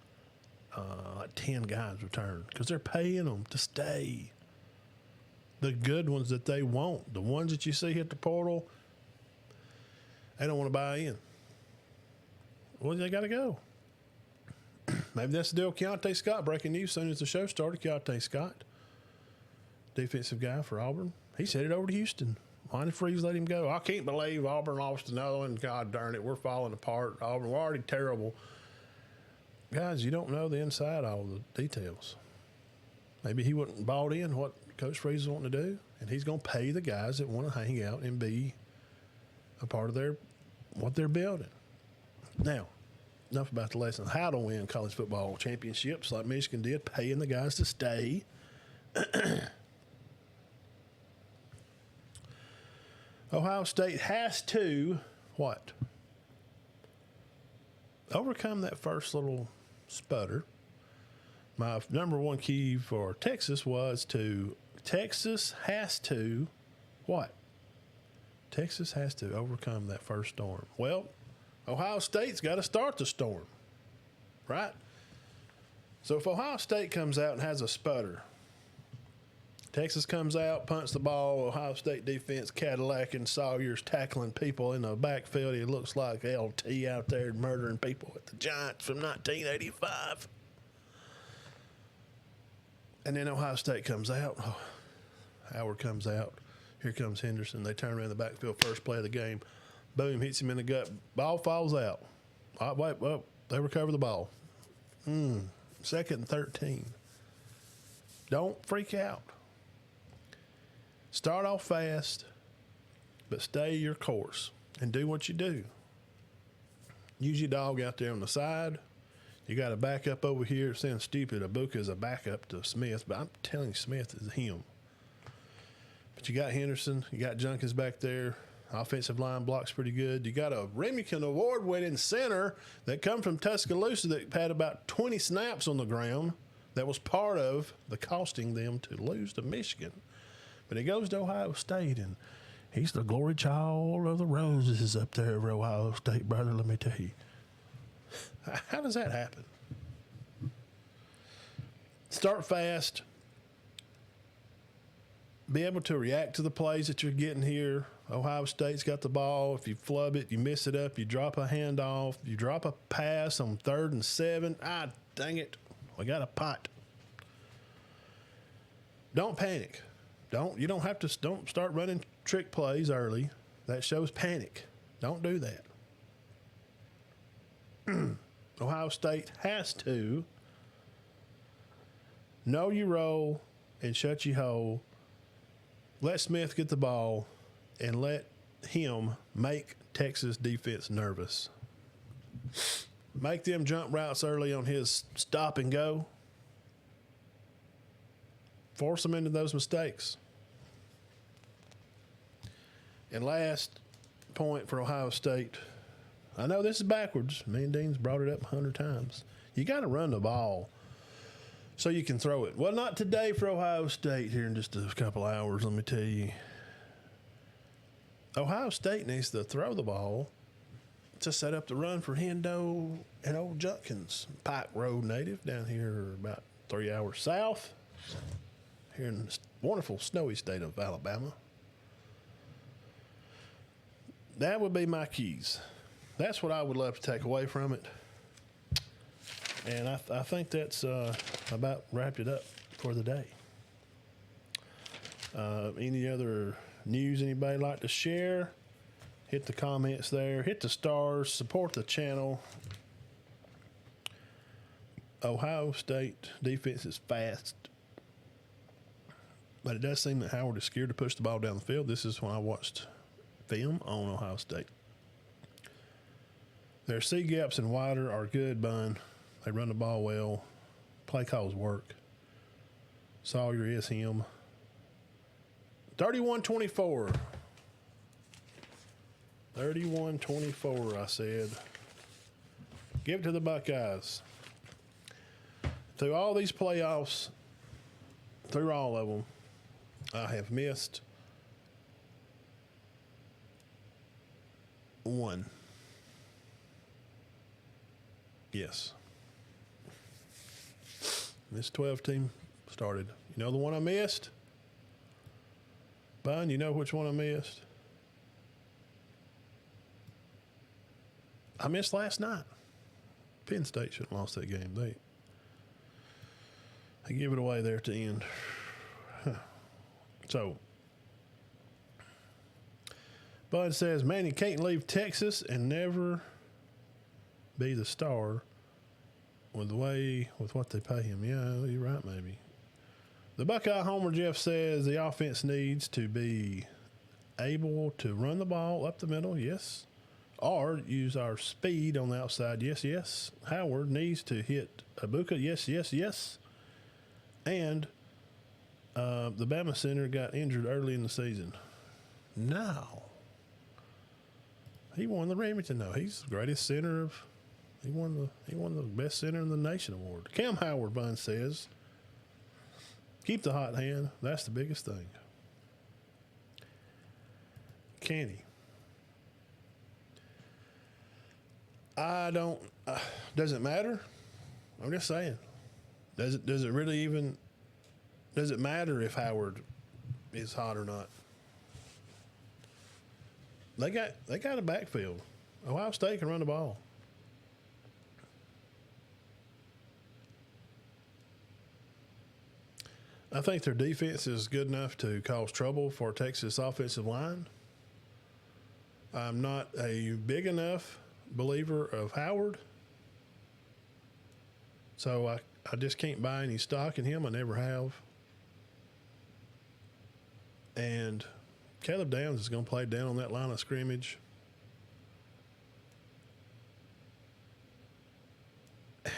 10 guys return? Because they're paying them to stay. The good ones that they want, the ones that you see hit the portal, they don't want to buy in. Well, they got to go. Maybe that's the deal. Keontae Scott, breaking news soon as the show started. Keontae Scott, defensive guy for Auburn. He's headed over to Houston. Lonnie Freeze let him go. I can't believe Auburn lost another one. God darn it, we're falling apart. Auburn, we're already terrible. Guys, you don't know the inside, all the details. Maybe he wasn't bought in what Coach Freeze is wanting to do, and he's going to pay the guys that want to hang out and be a part of what they're building. Now, enough about the lesson. How to win college football championships like Michigan did, paying the guys to stay. Ohio State has to, what? Overcome that first little sputter. My #1 key for Texas was Texas has to, what? Texas has to overcome that first storm. Well, Ohio State's got to start the storm, right? So if Ohio State comes out and has a sputter, Texas comes out, punts the ball, Ohio State defense Cadillac and Sawyer's tackling people in the backfield. It looks like LT out there murdering people at the Giants from 1985. And then Ohio State comes out. Oh, Howard comes out. Here comes Henderson. They turn around the backfield, first play of the game. Boom, hits him in the gut. Ball falls out. They recover the ball. 2nd and 13. Don't freak out. Start off fast, but stay your course and do what you do. Use your dog out there on the side. You got a backup over here. It sounds stupid. Abuka is a backup to Smith, but I'm telling you, Smith is him. But you got Henderson. You got Junkins back there. Offensive line blocks pretty good. You got a Remington Award-winning center that come from Tuscaloosa that had about 20 snaps on the ground. That was part of the costing them to lose to Michigan. But he goes to Ohio State, and he's the glory child of the Roses up there at Ohio State, brother, let me tell you. How does that happen? Start fast. Be able to react to the plays that you're getting here. Ohio State's got the ball. If you flub it, you miss it up, you drop a handoff, you drop a pass on 3rd and 7. Ah, dang it. We got a pot. Don't panic. Don't start running trick plays early. That shows panic. Don't do that. Ohio State has to know your role and shut your hole. Let Smith get the ball and let him make Texas defense nervous. Make them jump routes early on his stop and go. Force them into those mistakes. And last point for Ohio State. I know this is backwards. Me and Dean's brought it up 100 times. You got to run the ball so you can throw it. Well, not today for Ohio State here in just a couple hours, let me tell you. Ohio State needs to throw the ball to set up the run for Hendo and Old Junkins. Pike Road native down here about 3 hours south here in the wonderful snowy state of Alabama. That would be my keys. That's what I would love to take away from it. And I think that's about wrapped it up for the day. Any other news anybody like to share? Hit the comments there. Hit the stars. Support the channel. Ohio State defense is fast. But it does seem that Howard is scared to push the ball down the field. This is when I watched film on Ohio State. Their C gaps and wider are good, Bun. They run the ball well. Play calls work. Sawyer is him. 31-24. 31-24, I said. Give it to the Buckeyes. Through all these playoffs, through all of them, I have missed one. Yes. This 12 team started. You know the one I missed? Bun, you know which one I missed? I missed last night. Penn State shouldn't have lost that game. They give it away there at the end. So, Bud says, man, you can't leave Texas and never be the star with what they pay him. Yeah, you're right, maybe. The Buckeye Homer Jeff says the offense needs to be able to run the ball up the middle, yes, or use our speed on the outside, yes, yes. Howard needs to hit Abuka, yes, yes, yes. And the Bama center got injured early in the season. No. He won the Remington, though. He's the greatest center of – he won the best center in the nation award. Cam Howard, Bun says, keep the hot hand. That's the biggest thing. Can he? I don't does it matter? I'm just saying. Does it really even – does it matter if Howard is hot or not? They got a backfield. Ohio State can run the ball. I think their defense is good enough to cause trouble for Texas offensive line. I'm not a big enough believer of Howard. So I just can't buy any stock in him. I never have. And Caleb Downs is going to play down on that line of scrimmage.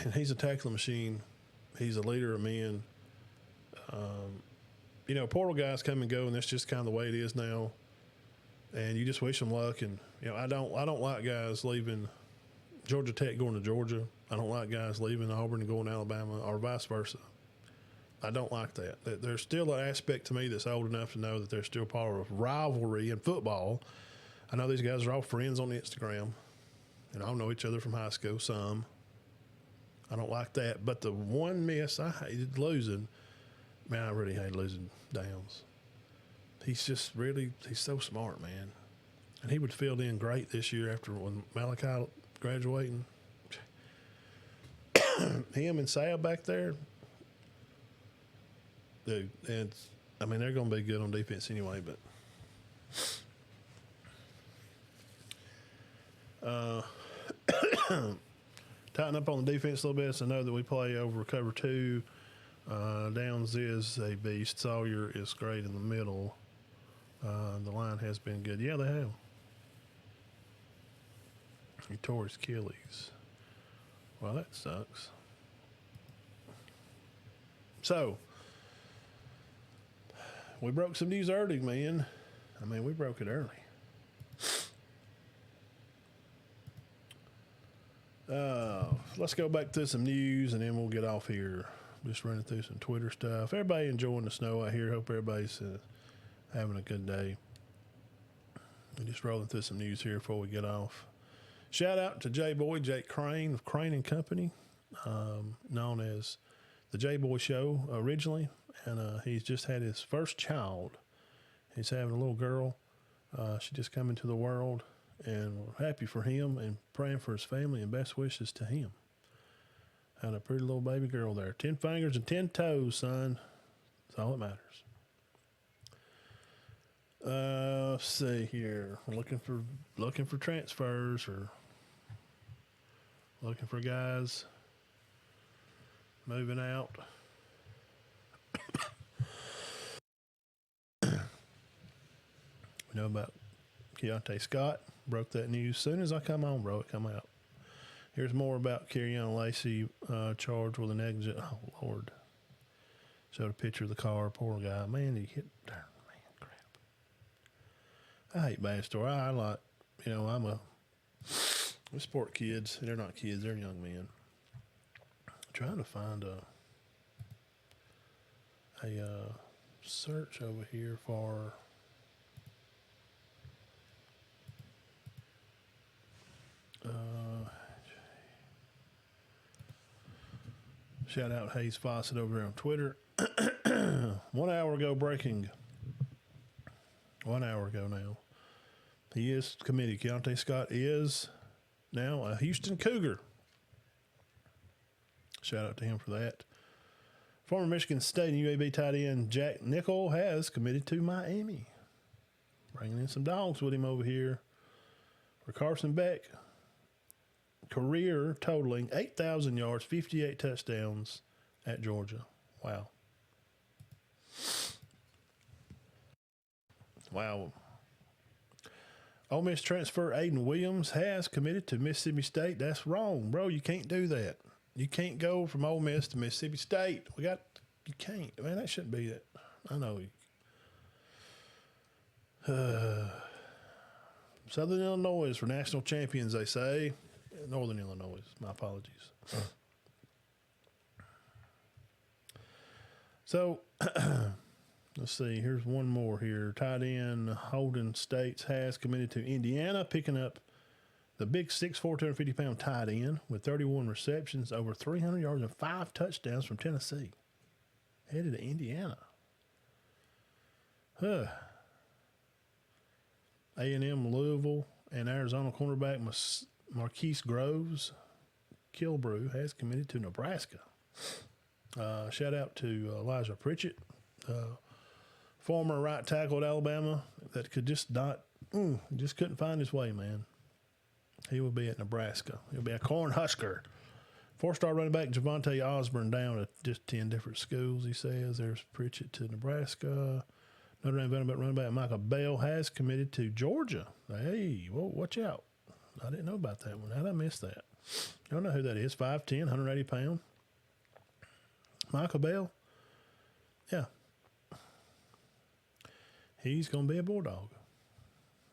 And he's a tackling machine. He's a leader of men. Portal guys come and go, and that's just kind of the way it is now. and you just wish them luck. And I don't like guys leaving Georgia Tech going to Georgia. I don't like guys leaving Auburn and going to Alabama, or vice versa. I don't like that. There's still an aspect to me that's old enough to know that there's still part of rivalry in football. I know these guys are all friends on Instagram, and all know each other from high school. Some. I don't like that. But the one miss I hated losing, man, I really hated losing Downs. He's so smart, man. And he would fill in great this year after when Malachi graduating. Him and Sal back there, dude. And they're going to be good on defense anyway. But tighten up on the defense a little bit. So I know that we play over cover 2. Downs is a beast. Sawyer is great in the middle. The line has been good. Yeah, they have. He tore his Achilles. Well, that sucks. So, we broke some news early, man. We broke it early. Let's go back to some news, and then we'll get off here. Just running through some Twitter stuff. Everybody enjoying the snow out here. Hope everybody's having a good day. We're just rolling through some news here before we get off. Shout out to Jake Crane of Crane and Company, known as the J-Boy Show originally, and he's just had his first child. He's having a little girl. She just come into the world, and we're happy for him and praying for his family and best wishes to him. Had a pretty little baby girl there. 10 fingers and 10 toes, son. That's all that matters. Let's see here. We're looking for transfers, or looking for guys moving out. We know about Keontae Scott. Broke that news. Soon as I come on, bro, it come out. Here's more about Kerryon Lacey charged with an exit. Oh, Lord. Showed a picture of the car. Poor guy. Man, he hit. Man, crap. I hate bad story. I like, we support kids. They're not kids. They're young men. I'm trying to find a search over here for shout out Hayes Fawcett over there on Twitter. 1 hour ago breaking. 1 hour ago now. He is committed. Keontae Scott is now a Houston Cougar. Shout out to him for that. Former Michigan State and UAB tight end Jack Nickel has committed to Miami. Bringing in some dogs with him over here. For Carson Beck, career totaling 8,000 yards, 58 touchdowns at Georgia. Wow. Wow. Ole Miss transfer Aiden Williams has committed to Mississippi State. That's wrong, bro. You can't do that. You can't go from Ole Miss to Mississippi State. You can't. Man, that shouldn't be that. I know. Southern Illinois is for national champions, they say. Northern Illinois. My apologies. So, let's see. Here's one more here. Tight end Holden States has committed to Indiana, picking up the big 6'4", 250-pound tight end with 31 receptions, over 300 yards, and 5 touchdowns from Tennessee. Headed to Indiana. A&M, Louisville, and Arizona cornerback Marquise Groves Kilbrew has committed to Nebraska. Shout out to Elijah Pritchett, former right tackle at Alabama, that could just couldn't find his way, man. He will be at Nebraska. He'll be a Cornhusker. 4-star running back Javante Osborne down at just 10 different schools, he says. There's Pritchett to Nebraska. Notre Dame running back Michael Bell has committed to Georgia. Hey, whoa, watch out. I didn't know about that one. How did I miss that? I don't know who that is. 5'10", 180 pound. Michael Bell. Yeah. He's going to be a Bulldog.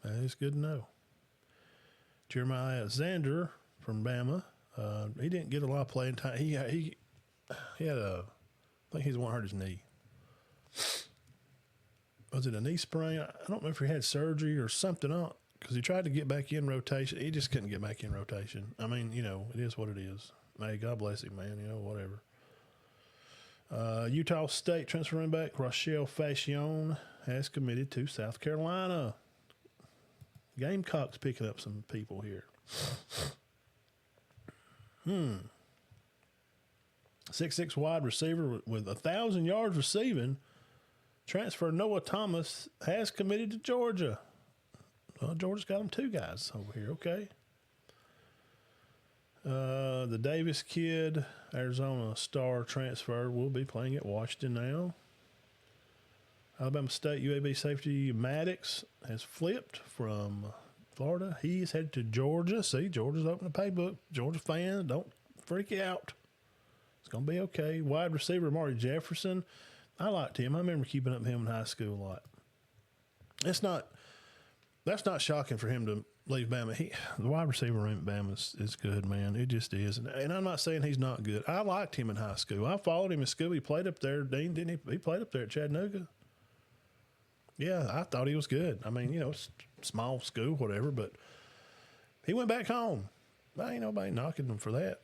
That is good to know. Jeremiah Alexander from Bama. He didn't get a lot of playing time. He had I think he's the one who hurt his knee. Was it a knee sprain? I don't know if he had surgery or something on, because he tried to get back in rotation. He just couldn't get back in rotation. I mean, it is what it is. Hey, God bless him, man. Whatever. Utah State transfer running back Rochelle Fashion has committed to South Carolina. Gamecocks picking up some people here. 6'6" wide receiver with 1,000 yards receiving. Transfer Noah Thomas has committed to Georgia. Well, Georgia's got them 2 guys over here. Okay. The Davis kid, Arizona star transfer, will be playing at Washington now. Alabama State UAB safety Maddox has flipped from Florida. He is headed to Georgia. See, Georgia's opening the playbook. Georgia fans, don't freak out. It's going to be okay. Wide receiver Amari Jefferson. I liked him. I remember keeping up with him in high school a lot. That's not shocking for him to leave Bama. The wide receiver room at Bama is good, man. It just is. And I'm not saying he's not good. I liked him in high school. I followed him in school. He played up there, Dean, didn't he? He played up there at Chattanooga. Yeah, I thought he was good. I mean, it's small school, whatever, but he went back home. Ain't nobody knocking him for that.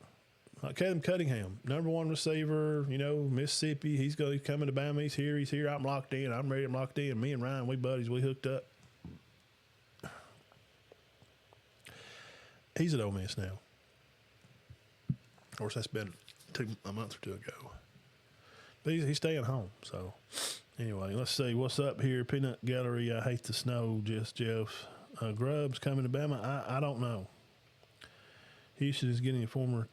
Like Caleb Cunningham, number 1 receiver, Mississippi. He's coming to Bama. He's here. I'm locked in. I'm ready. I'm locked in. Me and Ryan, we buddies. We hooked up. He's at Ole Miss now. Of course, that's been a month or 2 ago. But he's staying home. So, anyway, let's see what's up here. Peanut Gallery, I hate the snow. Jeff. Grubb's coming to Bama. I don't know. Houston is getting a former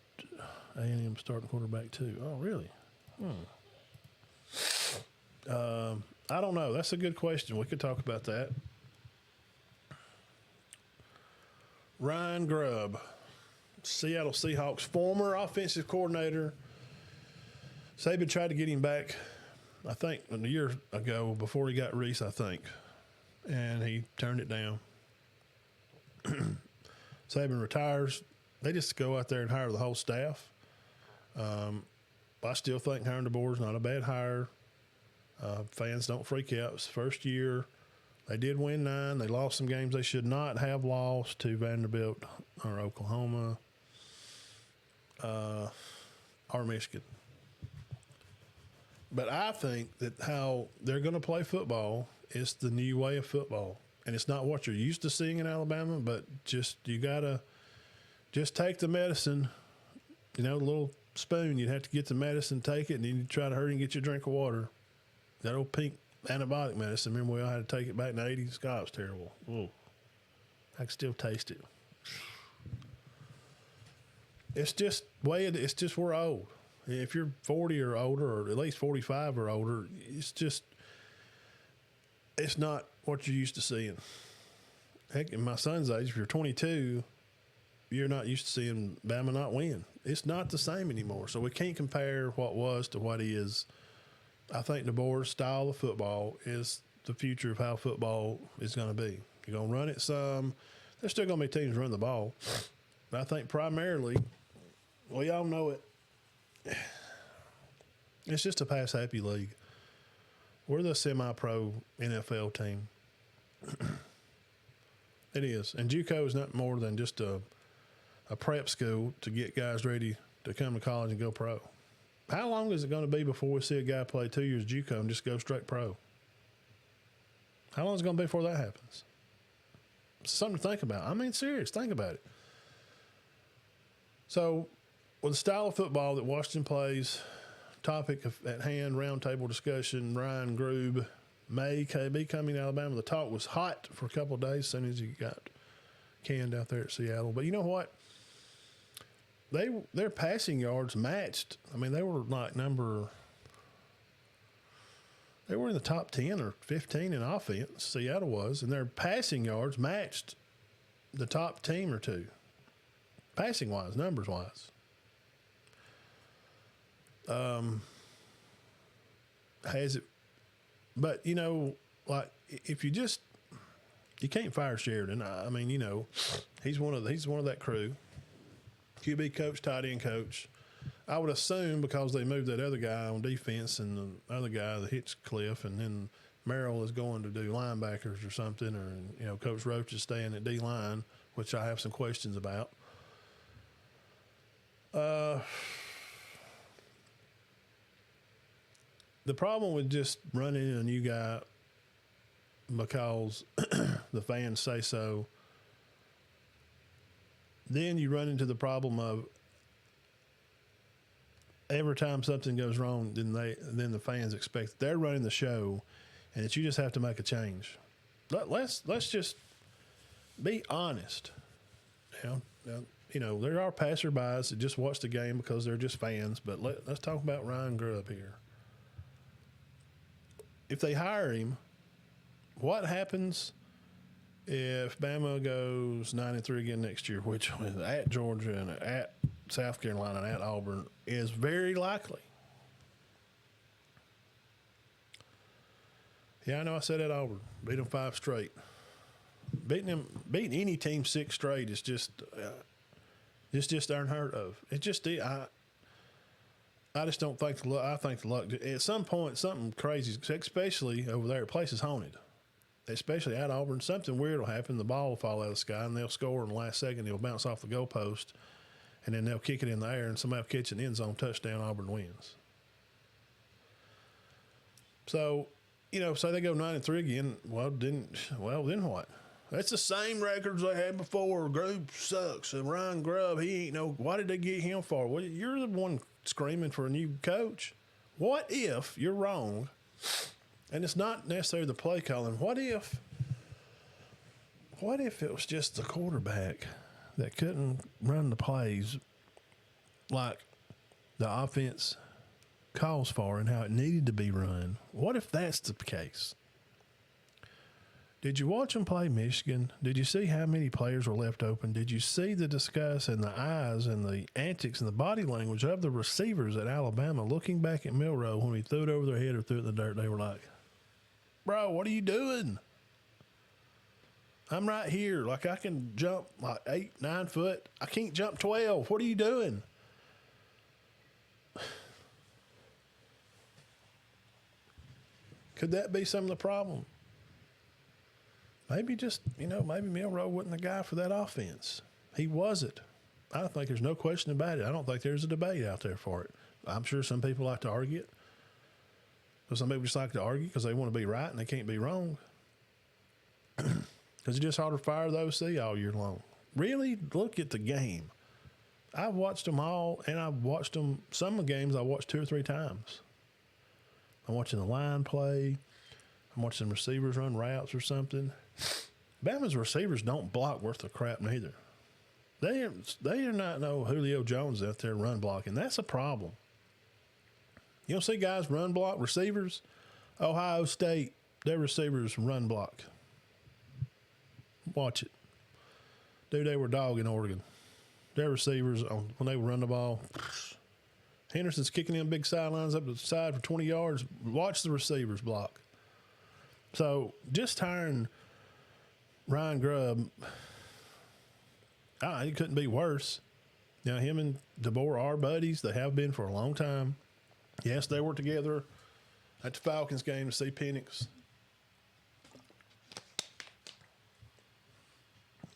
A&M starting quarterback too. Oh, really? I don't know. That's a good question. We could talk about that. Ryan Grubb, Seattle Seahawks former offensive coordinator. Saban tried to get him back, I think, a year ago before he got Reese, I think, and he turned it down. Saban retires. They just go out there and hire the whole staff. I still think hiring the board is not a bad hire. Fans don't freak out. It's the first year. They did win 9. They lost some games they should not have lost to Vanderbilt or Oklahoma or Michigan. But I think that how they're going to play football is the new way of football. And it's not what you're used to seeing in Alabama, but you got to just take the medicine, the little spoon. You'd have to get the medicine, take it, and then you try to hurry and get your drink of water. That old pink antibiotic medicine. Remember, we all had to take it back in the 80s. God, it was terrible. Ooh. I can still taste it. It's just we're old. If you're 40 or older, or at least 45 or older, it's not what you're used to seeing. Heck, in my son's age, if you're 22, you're not used to seeing Bama not win. It's not the same anymore. So we can't compare what was to what is. I think the board's style of football is the future of how football is going to be. You're going to run it some. There's still going to be teams run the ball. But I think primarily, we all know it. It's just a pass-happy league. We're the semi-pro NFL team. It is. And JUCO is not more than just a prep school to get guys ready to come to college and go pro. How long is it going to be before we see a guy play 2 years JUCO and just go straight pro? How long is it going to be before that happens? It's something to think about. I mean, serious. Think about it. So, with the style of football that Washington plays, topic at hand, roundtable discussion, Ryan Grubb may be coming to Alabama. The talk was hot for a couple of days as soon as he got canned out there at Seattle. But you know what? Their passing yards matched. I mean, they were like they were in the top 10 or 15 in offense, Seattle was, and their passing yards matched the top team or two, passing-wise, numbers-wise. Has it – but, like, if you just You can't fire Sheridan. I mean, you know, he's one of that crew. QB coach, tight end coach. I would assume because they moved that other guy on defense and the other guy, the Hitchcliffe, and then Merrill is going to do linebackers or something, or, you know, Coach Roach is staying at D-line, which I have some questions about. The problem with just running in a new guy because the fans say so, then you run into the problem of every time something goes wrong, then the fans expect they're running the show, and that you just have to make a change. Let's just be honest. You know, there are passerbys that just watch the game because they're just fans, but let's talk about Ryan Grubb here. If they hire him, what happens if Bama goes 9-3 again next year, which at Georgia and at South Carolina and at Auburn is very likely? Yeah, I know I said at Auburn, beat them 5 straight. Beating any team 6 straight is just unheard of. It just I just don't think the luck. I think the luck at some point something crazy, especially over there. The place is haunted, especially at Auburn. Something weird will happen. The ball will fall out of the sky and they'll score in the last second. It'll bounce off the goalpost, and then they'll kick it in the air and somebody will catch an end zone touchdown. Auburn wins. So, you know, say they go 9-3 again. Well, then what? That's the same records they had before. Grubb sucks. And Ryan Grubb, he ain't no. Why did they get him for? Well, you're the one screaming for a new coach. What if you're wrong? And it's not necessarily the play calling. What if it was just the quarterback that couldn't run the plays like the offense calls for and how it needed to be run? What if that's the case? Did you watch them play Michigan? Did you see how many players were left open? Did you see the disgust and the eyes and the antics and the body language of the receivers at Alabama looking back at Milroe when he threw it over their head or threw it in the dirt? They were like, bro, what are you doing? I'm right here. Like, I can jump like 8-9 foot. I can't jump 12. What are you doing? Could that be some of the problem? Maybe maybe Milroe wasn't the guy for that offense. He wasn't. I think there's no question about it. I don't think there's a debate out there for it. I'm sure some people like to argue it. But some people just like to argue because they want to be right and they can't be wrong. Because it's just hard to fire the OC all year long. Really, look at the game. I've watched them all, and I've watched them. Some of the games I watched 2 or 3 times. I'm watching the line play. I'm watching receivers run routes or something. Bama's receivers don't block worth of crap neither. They are not no Julio Jones out there run blocking. That's a problem. You don't see guys run block receivers. Ohio State, their receivers run block. Watch it. Dude, they were dogging Oregon. Their receivers, when they would run the ball, Henderson's kicking in big sidelines up the side for 20 yards. Watch the receivers block. So just hiring Ryan Grubb, it couldn't be worse. Now, him and DeBoer are buddies. They have been for a long time. Yes, they were together at the Falcons game to see Penix.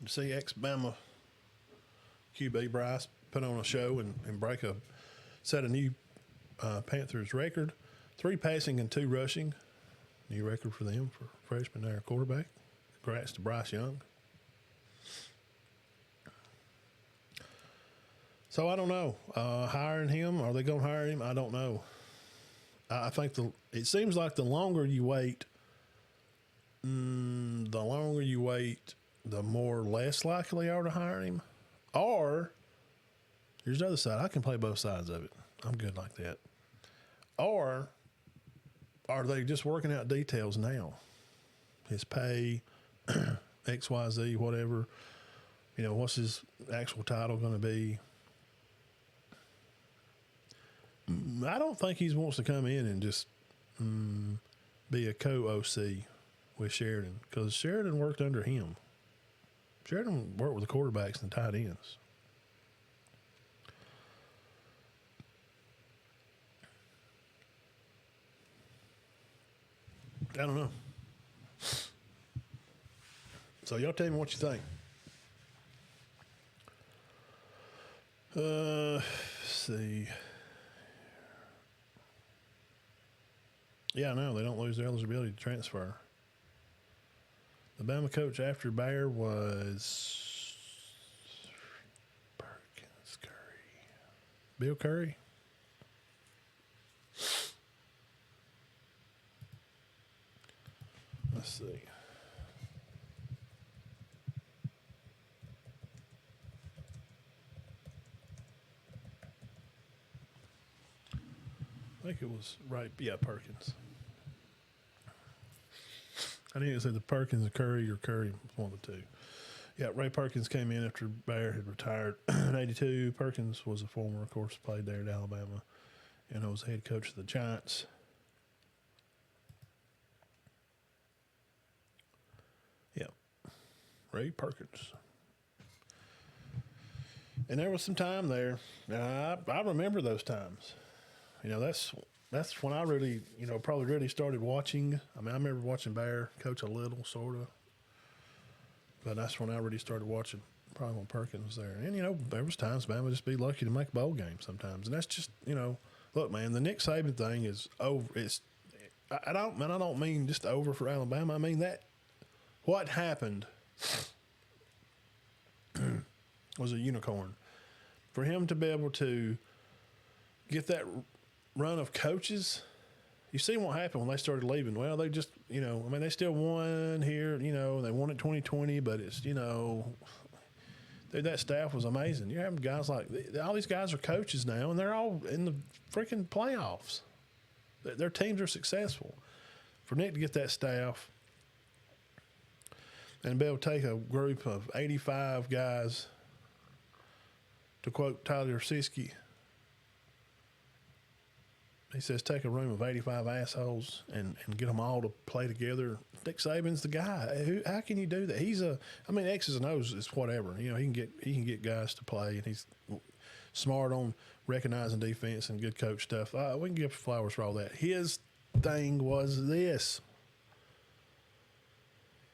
To see ex-Bama QB Bryce put on a show and set a new Panthers record. 3 passing and 2 rushing. New record for them for freshman there quarterback. Congrats to Bryce Young. So I don't know. Hiring him, are they going to hire him? I don't know. I think it seems like the longer you wait, the more less likely they are to hire him. Or, here's the other side. I can play both sides of it. I'm good like that. Or, are they just working out details now? His pay, XYZ, whatever. You know, what's his actual title going to be? I don't think he wants to come in and just be a co-OC with Sheridan because Sheridan worked under him. Sheridan worked with the quarterbacks and the tight ends. I don't know. So y'all tell me what you think. Let's see. Yeah, no, they don't lose their eligibility to transfer. The Bama coach after Bayer was Perkins Curry. Bill Curry? Let's see. I think it was right. Yeah, Perkins. I think it said the Perkins and Curry or Curry, one of the two. Yeah, Ray Perkins came in after Bayer had retired in '82. Perkins was a former, of course, played there at Alabama, and was head coach of the Giants. Yeah, Ray Perkins. And there was some time there. I remember those times. That's when I really, probably really started watching. I mean, I remember watching Bayer coach a little, sort of. But that's when I really started watching, probably when Perkins was there. And, there was times Bama would just be lucky to make a bowl game sometimes. And that's just, look, man, the Nick Saban thing is over. I don't mean just over for Alabama. I mean that what happened was a unicorn. For him to be able to get that run of coaches, you see what happened when they started leaving. Well, they just, they still won here, they won in 2020, but it's, dude, that staff was amazing. You're having guys like, all these guys are coaches now, and they're all in the freaking playoffs. Their teams are successful. For Nick to get that staff and be able to take a group of 85 guys, to quote Tyler Siskey, he says, take a room of 85 assholes and get them all to play together. Nick Saban's the guy. How can you do that? X's and O's is whatever. He can get guys to play, and he's smart on recognizing defense and good coach stuff. We can give flowers for all that. His thing was this.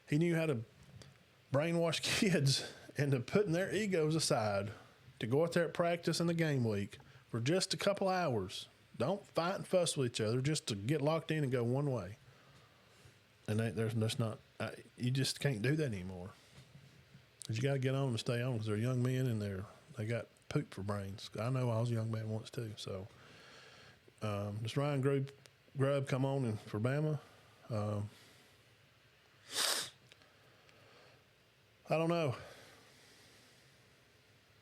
He knew how to brainwash kids into putting their egos aside to go out there at practice in the game week for just a couple hours. Don't fight and fuss with each other, just to get locked in and go one way. And you just can't do that anymore. Because you got to get on and stay on, because they're young men and they got poop for brains. I know I was a young man once too. So, does Ryan Grubb come on and for Bama? I don't know.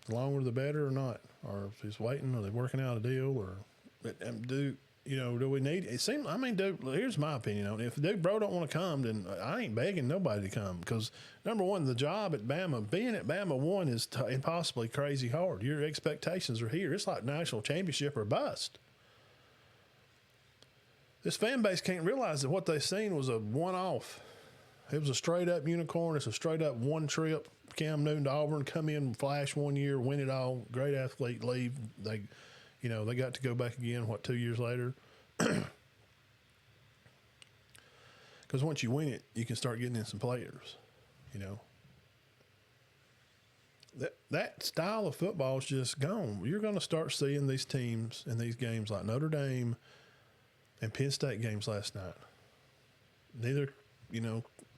The longer the better or not, or if he's waiting, or they're working out a deal, or. Do we need it? Here's my opinion on it. If Dude Bro don't want to come, then I ain't begging nobody to come, because number one, the job at Bama, being at Bama 1 is impossibly crazy hard. Your expectations are here. It's like national championship or bust. This fan base can't realize that what they've seen was a one-off. It was a straight-up unicorn. It's a straight-up one trip. Cam Newton to Auburn, come in, flash 1 year, win it all. Great athlete, leave. They got to go back again, 2 years later? Because once you win it, you can start getting in some players, That style of football is just gone. You're going to start seeing these teams in these games like Notre Dame and Penn State games last night. Neither,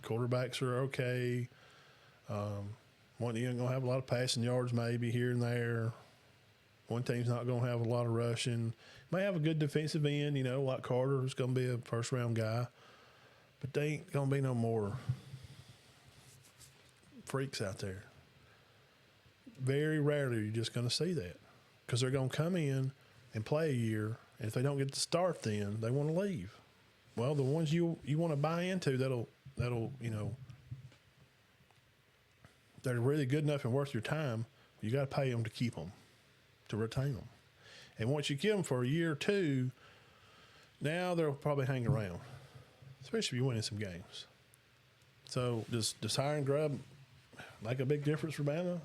quarterbacks are okay. One, you're going to have a lot of passing yards maybe here and there. One team's not going to have a lot of rushing. May have a good defensive end, like Carter, who's going to be a first-round guy. But they ain't going to be no more freaks out there. Very rarely are you just going to see that, because they're going to come in and play a year, and if they don't get to start then, they want to leave. Well, the ones you want to buy into that are really good enough and worth your time, you got to pay them to keep them, to retain them. And once you get them for a year or two, now they'll probably hang around, especially if you're winning some games. So does hiring Grubb make a big difference for Bama?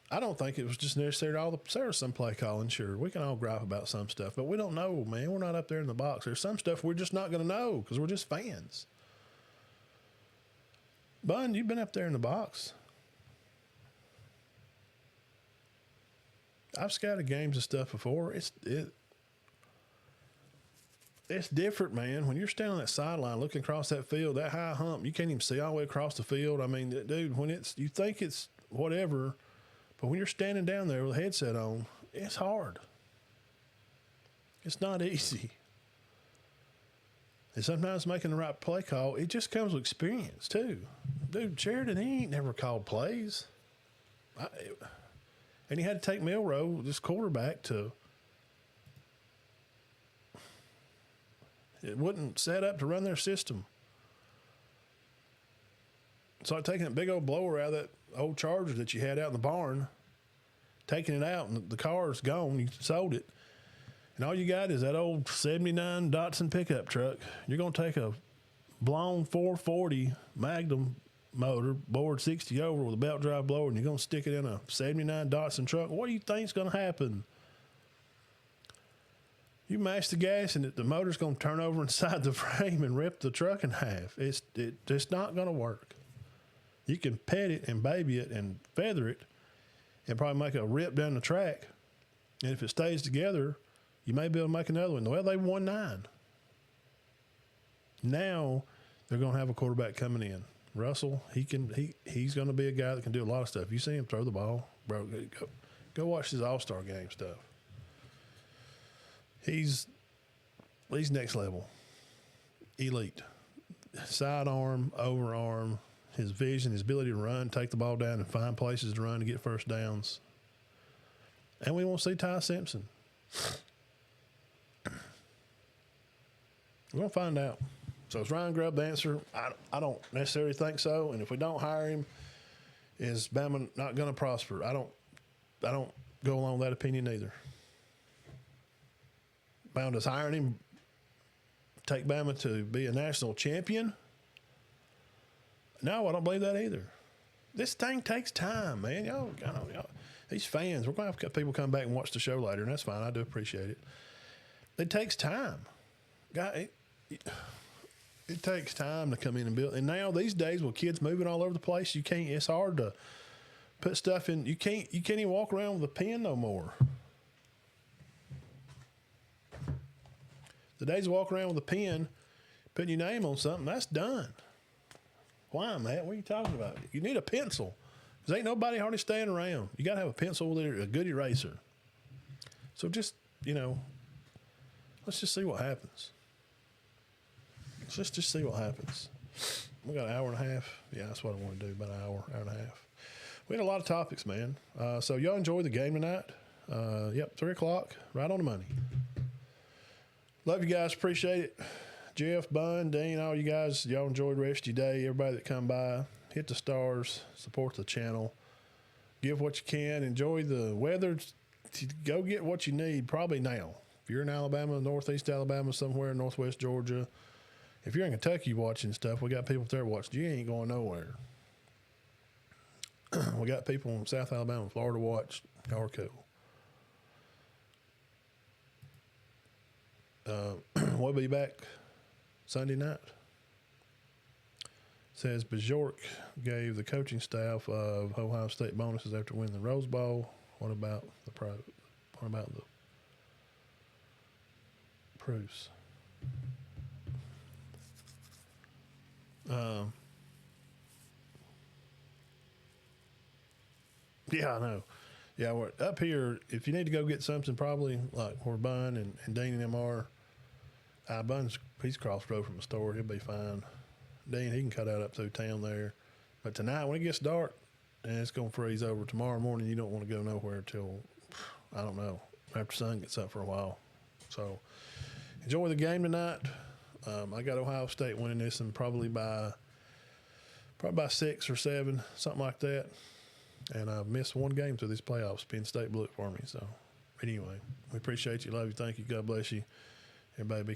I don't think it was just necessary. There was some play calling, sure. We can all gripe about some stuff, but we don't know, man. We're not up there in the box. There's some stuff we're just not going to know because we're just fans. Bun, you've been up there in the box. I've scouted games and stuff before. It's different, man. When you're standing on that sideline looking across that field, that high hump, you can't even see all the way across the field. I mean, dude, you think it's whatever, but when you're standing down there with a headset on, it's hard. It's not easy. And sometimes making the right play call, it just comes with experience, too. Dude, Sheridan, he ain't never called plays. And he had to take Milroe, this quarterback, to – it wasn't set up to run their system. So taking that big old blower out of that old Charger that you had out in the barn, taking it out, and the car's gone, you sold it, and all you got is that old 79 Datsun pickup truck. You're going to take a blown 440 Magnum motor, bored 60 over with a belt drive blower, and you're going to stick it in a 79 Datsun truck. What do you think's going to happen? You mash the gas and the motor's going to turn over inside the frame and rip the truck in half. It's not going to work. You can pet it and baby it and feather it and probably make a rip down the track. And if it stays together, you may be able to make another one. Well, they won 9. Now they're going to have a quarterback coming in. Russell, he's going to be a guy that can do a lot of stuff. You see him throw the ball, bro. Go watch his All-Star game stuff. He's next level, elite. Sidearm, overarm, his vision, his ability to run, take the ball down and find places to run to get first downs. And we won't see Ty Simpson. We're going to find out. So is Ryan Grubb the answer? I don't necessarily think so. And if we don't hire him, is Bama not going to prosper? I don't go along with that opinion either. Does hiring him take Bama to be a national champion? No, I don't believe that either. This thing takes time, man. Y'all, these fans, we're going to have people come back and watch the show later, and that's fine. I do appreciate it. It takes time. It takes time to come in and build. And now these days with kids moving all over the place, it's hard to put stuff in. You can't even walk around with a pen no more. The days of walking around with a pen, putting your name on something, that's done. Why, Matt? What are you talking about? You need a pencil. Because ain't nobody hardly staying around. You got to have a pencil with a good eraser. So just, let's just see what happens. Let's just see what happens. We got an hour and a half. Yeah, that's what I want to do, about an hour and a half. We had a lot of topics, man. So y'all enjoy the game tonight. 3 o'clock, right on the money. Love you guys. Appreciate it. Jeff, Bun, Dean, all you guys, y'all enjoy the rest of your day. Everybody that come by, hit the stars, support the channel, give what you can, enjoy the weather. Go get what you need probably now. If you're in Alabama, northeast Alabama, somewhere, northwest Georgia, if you're in Kentucky watching stuff, we got people there watching. You ain't going nowhere. We got people in South Alabama, Florida watch. Y'all are cool. We'll be back Sunday night. Says Bajork gave the coaching staff of Ohio State bonuses after winning the Rose Bowl. What about the proofs? Yeah, I know. Yeah, we're up here. If you need to go get something, probably like where Bun and Dean and them are. He's across the road from the store. He'll be fine. Dean, he can cut out up through town there. But tonight, when it gets dark, and it's going to freeze over. Tomorrow morning, you don't want to go nowhere till, I don't know, after the sun gets up for a while. So enjoy the game tonight. I got Ohio State winning this, and probably by 6 or 7, something like that. And I've missed one game through these playoffs. Penn State blew it for me. So anyway, we appreciate you. Love you. Thank you. God bless you. Everybody be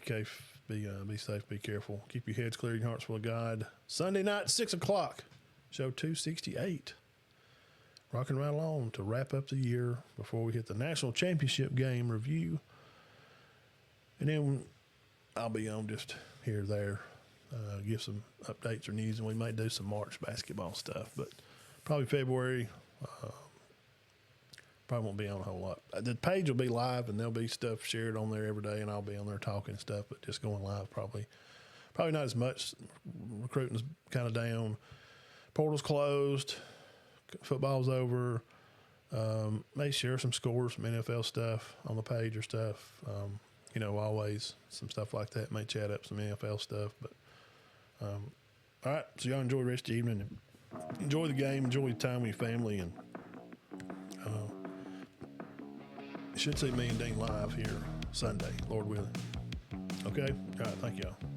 Be safe, be careful. Keep your heads clear, your hearts full of God. Sunday night, 6 o'clock, show 268. Rocking right along to wrap up the year before we hit the national championship game review. And then I'll be on just here or there, give some updates or news, and we might do some March basketball stuff. But probably February, probably won't be on a whole lot. The page will be live, and there'll be stuff shared on there every day, and I'll be on there talking stuff, but just going live probably not as much. Recruiting's kind of down. Portal's closed. Football's over. May share some scores, some NFL stuff on the page or stuff. Always some stuff like that. May chat up some NFL stuff. But all right, so y'all enjoy the rest of the evening. Enjoy the game. Enjoy the time with your family, and you should see me and Dean live here Sunday, Lord willing. Okay? All right, thank y'all.